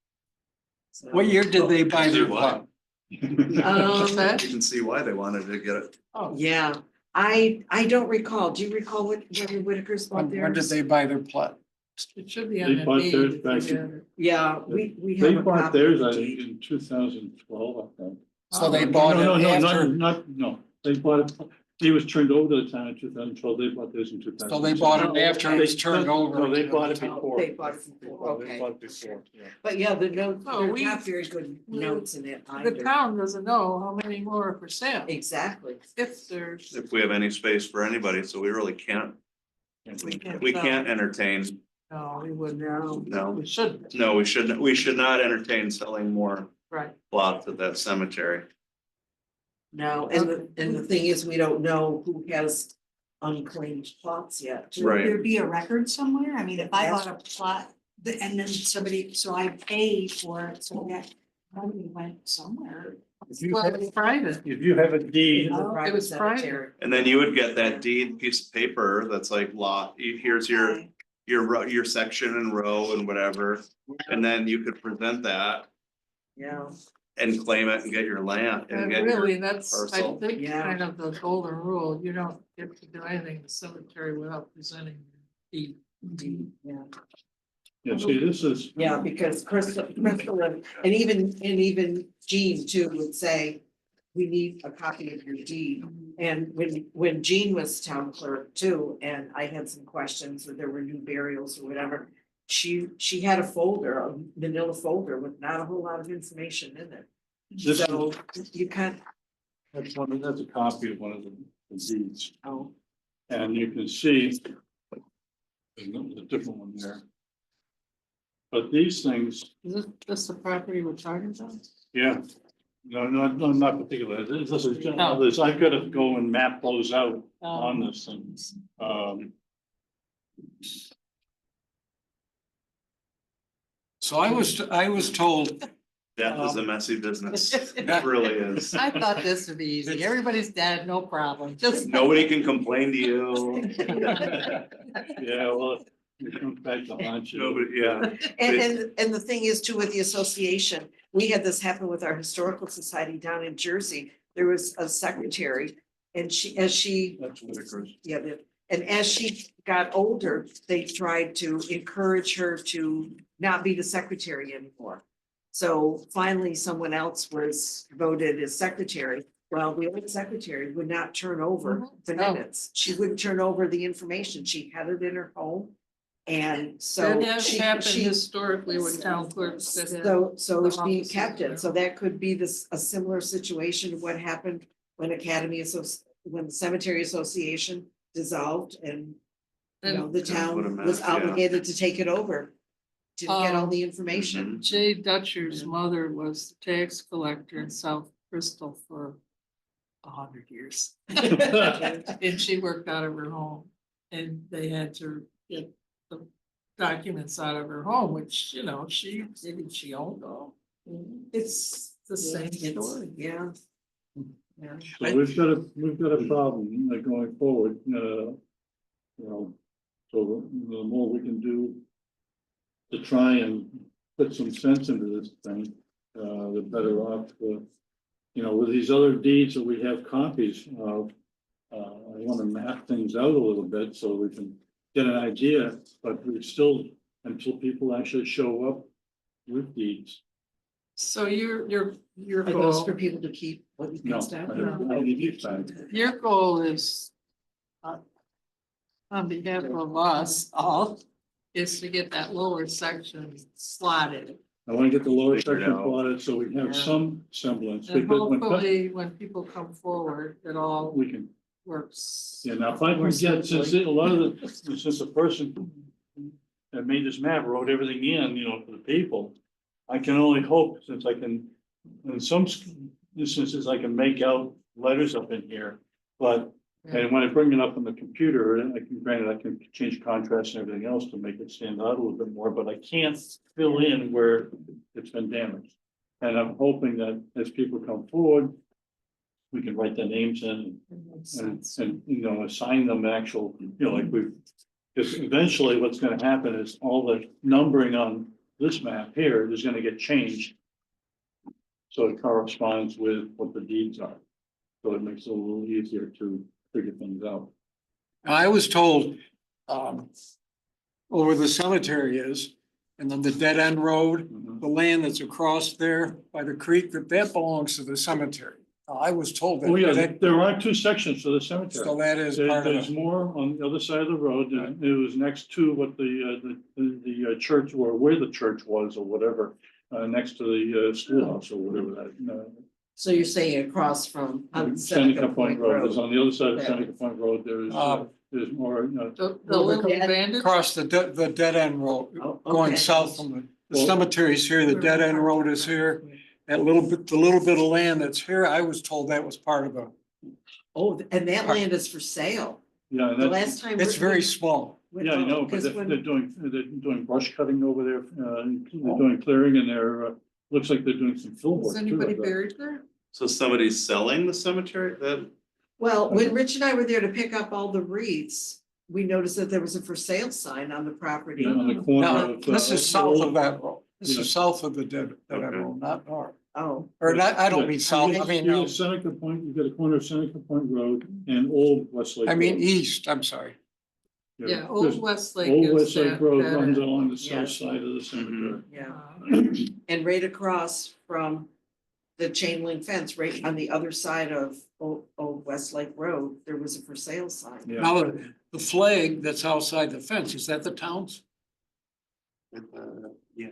So- What year did they buy their See why. plot? What's that? You can see why they wanted to get it. Oh, Yeah, I don't recall. Do you recall what Whitaker's bought When did theirs? they buy their plot? it should be They on the bought deed. theirs if back you in- got it. Yeah, we they have a bought copy of theirs, the I think, deed. in 2012, I think. So they Oh, bought No, it after, no, they bought it, he was turned over to the town in 2012, they bought theirs in 2000. so they bought it after it was turned over. No, they to bought the it town. before. They bought it before, They okay. bought it before, yeah. But yeah, the notes, Oh, there's we- not very good notes in it The either. town doesn't know how many more are for sale, Exactly. if there's. If we have any space for anybody, so we really can't, we can't entertain, No, we wouldn't, no, no, we shouldn't, no, we should not entertain selling more right. plots at that cemetery. No, and the thing is, we don't know who has unclaimed plots yet. Would Right. there be a record somewhere? I mean, if I bought a plot, and then somebody, so I paid for it, so that money went somewhere. If you Well, have, it's private. if you have a deed, The It private was private. cemetery. And then you would get that deed piece of paper that's like law, here's your section and row and whatever. And then you could present that Yeah, and claim it and get your land and And get your. really, that's, I parcel. think, Yeah. kind of the golden rule. You don't get to do anything in the cemetery without presenting the deed. yeah. yeah, see, this is, Yeah, because Crystal and even Jean too would say, we need a copy of your deed. And when Jean was town clerk too, and I had some questions, or there were new burials or whatever. She had a folder, a manila folder with not a whole lot of information in it. this is, So you can't, that's a copy of one of the deeds, oh, and you can see there's a different one there. But these things, Is this the property we're talking about? yeah, no, not particular, this is, Oh. this, I've got to go and map those out on this thing. So I was told, Death is a messy business. It really is. I thought this would be easy. Everybody's dead, no problem, just. Nobody can complain to you. Yeah, well, it comes back to haunt you. Nobody, yeah. and the thing is too, with the association, we had this happen with our historical society down in Jersey. There was a secretary and as she That's Whitaker's. Yeah, and as she got older, they tried to encourage her to not be the secretary anymore. So finally, someone else was voted as secretary. Well, the old secretary would not turn over the Oh. minutes. She wouldn't turn over the information. She had it in her home. And so That has happened she, historically with town clerks. that have- so the she offices kept there. it. So that could be this, a similar situation of what happened when when the Cemetery Association dissolved and you know, the What a town was mess, yeah. obligated to take it over. Didn't get all Um, the information. Jay Dutcher's mother was the tax collector in South Bristol for 100 years. And she worked out of her home and they had to get the documents out of her home, which, you know, she owned all. It's the same story. Yeah. Yeah. So we've got a problem going forward, you know, so the more we can do to try and put some sense into this thing, the better off, you know, with these other deeds that we have copies of. I want to map things out a little bit so we can get an idea, but we still, until people actually show up with deeds. So your Are those for goal, people to keep what you No, passed out? I don't need these back. your goal is on behalf of us all, is to get that lower section slotted. I want to get the lower Figure it section out. plotted so we have Yeah. some semblance, And because when hopefully, when people come forward, it all we can. works. Yeah, now if I can get, since a lot of the, since the person that made this map wrote everything in, you know, for the people. I can only hope, since I can, in some instances, I can make out letters up in here. But, and when I bring it up on the computer, I can, granted, I can change contrast and everything else to make it stand out a little bit more, but I can't fill in where it's been damaged. And I'm hoping that as people come forward, we can write their names in and, you know, assign them actual, you know, like we've. Because eventually what's gonna happen is all the numbering on this map here is gonna get changed. So it corresponds with what the deeds are. So it makes it a little easier to figure things out. I was told, over the cemetery is, and then the dead end road, Mhm. the land that's across there by the creek, that belongs to the cemetery. I was told that. Oh, yeah, that- there are two sections to the cemetery. So that is There- part of There's it. more on the other side of the road. It was next to what the church, or where the church was or whatever, next to the schoolhouse or whatever that. So you're saying across from Seneca Point Road is on the other side of Yeah. Seneca Point Road. There's more, The little bandit. Across the dead end road, Oh, going okay. south from the Well- cemetery's here, the dead end road is here. That the little bit of land that's here, I was told that was part of the, Oh, and that land is for sale. yeah, and The that's, last time. it's very small. yeah, I know, but Because they're when, doing brush cutting over there. They're doing clearing and they're, looks like they're doing some fill Is work too. anybody of that. buried there? So somebody's selling the cemetery, that, Well, when Rich and I were there to pick up all the wreaths, we noticed that there was a for sale sign on the property. Yeah, on the corner Now, of. this is south of that road. This Yeah. is south of the dead Okay. road, not north. Oh, Or not, I don't Yeah, mean south, I mean, You got Seneca Point, you got a corner of Seneca Point Road and Old Westlake. I mean Road. east, I'm sorry. Yeah, Because Old Westlake Old is Westlake that Road better. runs along the Yeah. south side of the cemetery. yeah. And right across from the chain link fence, right on the other side of Old Westlake Road, there was a for sale sign. Yeah. Now, the flag that's outside the fence, is that the town's? yeah.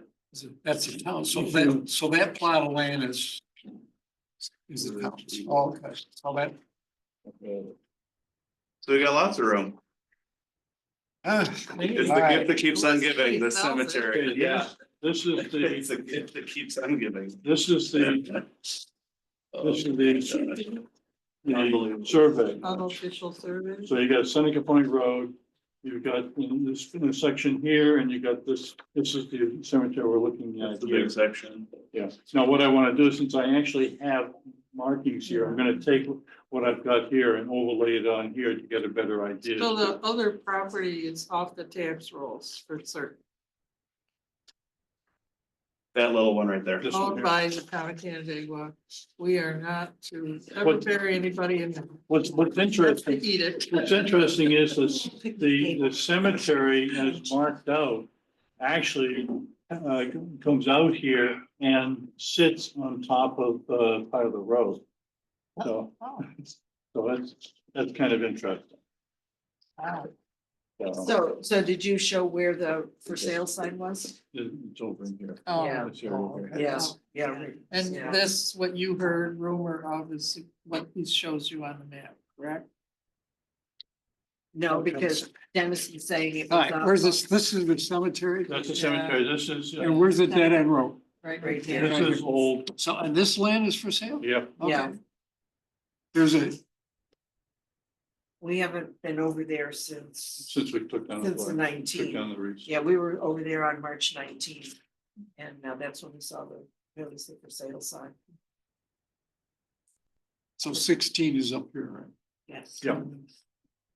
That's the town, so that plot of land is the town's. Oh, okay, so that. So we got lots of room. It's the gift that keeps on giving, the cemetery, Okay, yeah. This is It's the, a gift that keeps on giving. this is the, this is the survey. Unofficial survey. So you got Seneca Point Road, you've got this intersection here, and you got this is the cemetery we're looking at That's the here. big section. Yeah, now what I wanna do, since I actually have markings here, I'm gonna take what I've got here and overlay it on here to get a better idea. So the other property is off the tax rolls for certain, That little one right there. This one owned here. by the town of Canandaigua. We are not to ever bury anybody in the. What's To interesting, eat it. what's interesting is this, the cemetery as marked out actually comes out here and sits on top of part of the road. So, so that's kind of interesting. So did you show where the for sale sign was? It's over in here. Oh, Yeah. It's here over here. Yes, yeah. and Yeah. this, what you heard rumor of is what he shows you on the map, correct? No, because Dennis is saying it All was. right, where's this, this is the cemetery, That's the cemetery, this is, and where's the dead end road? Right Right there. there. this is old, So, and this land is for sale? yeah. Yeah. Okay. There's a, We haven't been over there since Since we took down. the Took 19th. down the reefs. Yeah, we were over there on March 19th. And now that's when we saw the really for sale sign. so 16 is up here, right? Yes. Yeah.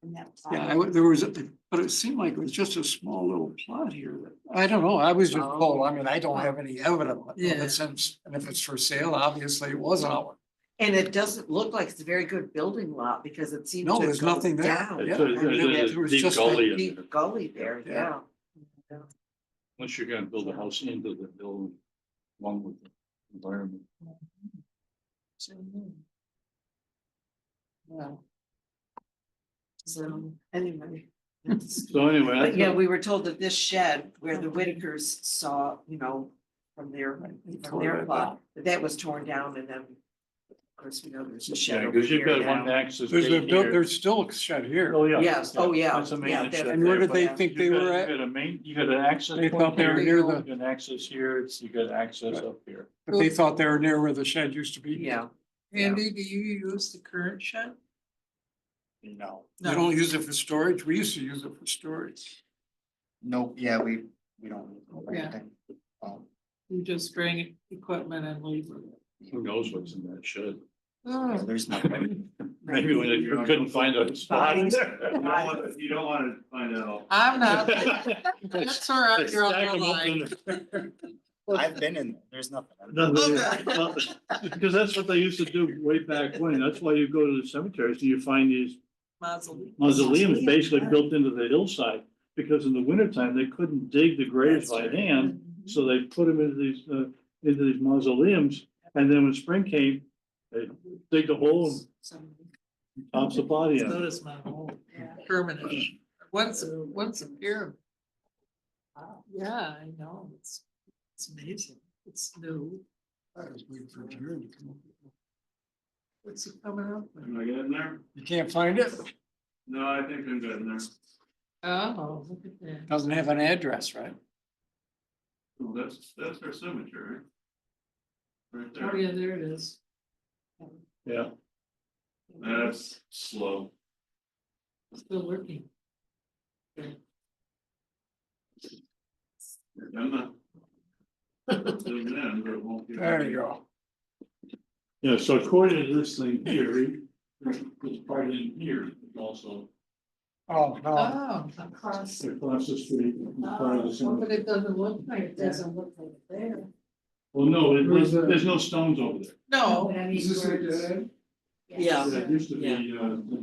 And that Yeah, there was, but it seemed like it was just a small little plot here. I don't know, I was just Oh. told, I mean, I don't have any evidence of Yeah. it since, and if it's for sale, obviously it wasn't ours. And it doesn't look like it's a very good building lot because it seems. No, to there's go nothing there. down. It's Yeah, a- I mean, there's there was a deep just gully in there. Deep gully there, Yeah. yeah. Unless you're gonna build a house into the building, along with the environment. Yeah. So anyway. So anyway. But that's yeah, what- we were told that this shed where the Whitakers saw, from their plot, that was torn down and then. Of course, we know there's a shed Yeah, over because you've here got one now. access. There's a, gate here. there's still a shed here. Oh, yeah. Yes, oh, yeah, That's a yeah, maintenance that- shed And where there, did they but think they you got- were at? You got an access. They point thought they were here, near you the- got an access here, you got access up here. But they thought they were near where the shed used to be. Yeah, Andy, do you use the current shed? No. They don't use it for storage. We used to use it for storage. Nope, yeah, we don't. Yeah. You just bring equipment and leave it. Who knows what's in that shed? Oh, There's nothing. Maybe when you couldn't find a spot. Bodies. You don't wanna find out. I'm not, that's where I draw Stack the 'em up line. in- I've been in, there's nothing. Because that's what they used to do way back when. That's why you go to the cemeteries and you find these Mausoleum. mausoleums basically built into the hillside. Because in the wintertime, they couldn't dig the graves by hand, so they put them into these mausoleums. And then when spring came, they dig the hole and tops the body So in. does my home, permanent, once a year. Yeah, I know, it's amazing, it's new. I was waiting for Jared to come up. What's it coming up with? Am I getting there? You can't find it? No, I think I'm getting there. Oh, look at that. Doesn't have an address, right? Oh, that's our cemetery. Right Oh, yeah, there it is. Yeah, That's slow. Still working. Okay. I'm not. Zoom in, but it won't be- There you go. Yeah, so according to this thing here, this part in here is also Oh, no, Oh, Across. across the street. Part of the Oh, cemetery. but it doesn't look like, it doesn't look like it there. Well, no, there's no stones over there. no, But I mean, where it's- Yeah. It used to be, it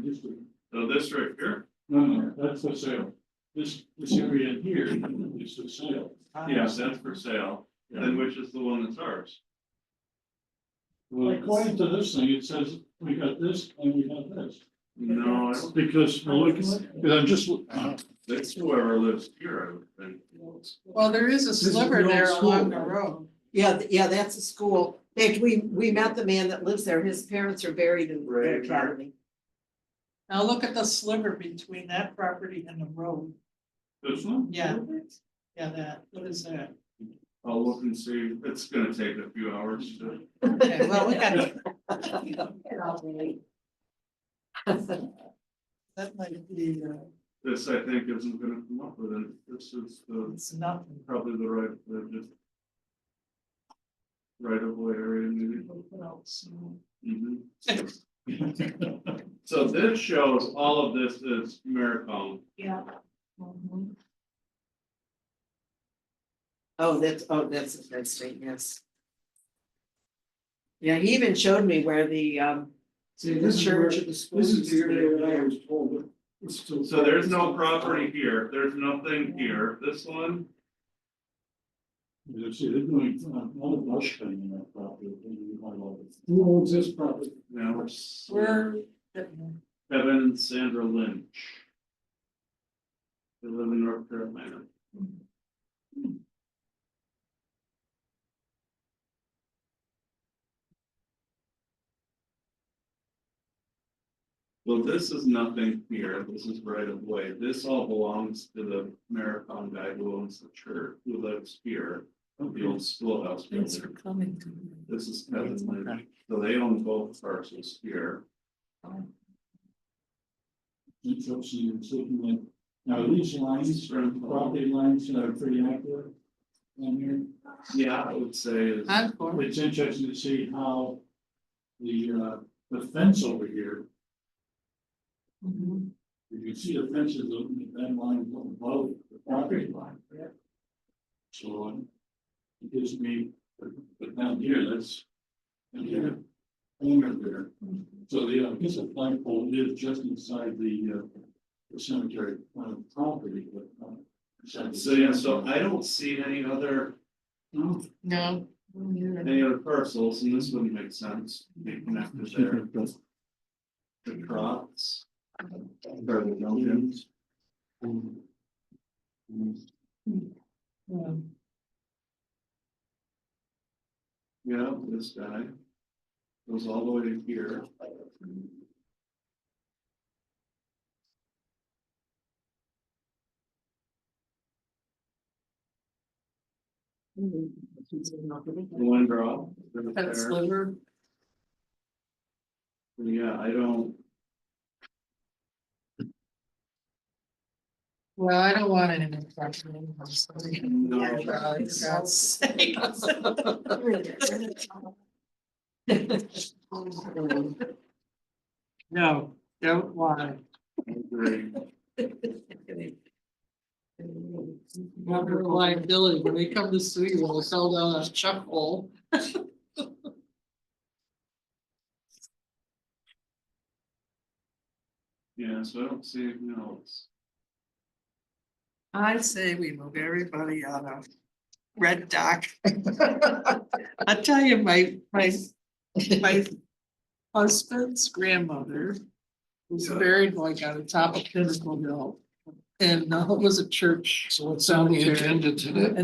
used to, So this right here, no, that's for sale. This area in here is for sale. yes, that's for sale, then which is the one that's ours? Well, according to this thing, it says we got this and we got this. No, I don't, Because, well, look, because I'm just, that's whoever lives here, I would think. well, there is a is the sliver old there school, along the right? road. Yeah, yeah, that's a school. In fact, we met the man that lives there. His parents are buried in the Right. academy. Now look at the sliver between that property and the road. This one? Yeah. Yeah, that, what is that? I'll look and see, it's gonna take a few hours to. Okay, well, we got, that might be, This, I think, isn't gonna come up with it, this is the, it's nothing. probably the right, just. Right of way area, maybe. Mhm. So this shows all of this is Maricon. Yeah. Oh, that's state, yes. Yeah, he even showed me where the see, the church of the school. this is used the to be. area that I was told, but it's still. So there's no property here, there's nothing here, this one, You see, they're doing a lot of brush cutting in that property. Who owns this property? now it's We're, Kevin and Sandra Lynch. They live in North Carolina. Well, this is nothing here, this is right of way, this all belongs to the Maricon guy who owns the church, who lives here. The old schoolhouse thanks for building, coming to me. this is Kevin Lynch, so they own both parcels here. Each of you is looking at, now these lines, property lines are pretty accurate. On here, Yeah, I would say is, Encore. it's interesting to see how the fence over here, Mhm. you can see the fences of that line above the property line. So it gives me, but down here, that's. And here, owner there. So the, I guess a flagpole is just inside the cemetery property, but. Inside the so yeah, so cemetery. I don't see any other. No. Any other parcels, and this wouldn't make sense, be connected there. The crops. Or the Dungeons. Yeah, this guy. Goes all the way to here. One draw. That sliver. Yeah, I don't, Well, I don't want any question. I'm sorry. No. For God's sake. No, don't want I agree. it. Number liability, when they come to sue you, we'll sell down a chuck hole. Yeah, so I don't see anything else. I say we move everybody out of Red Dock. I tell you, my husband's grandmother was buried like on the top of Pinnacle Hill. And it was a church. so it's on the cemetery. agenda today. And the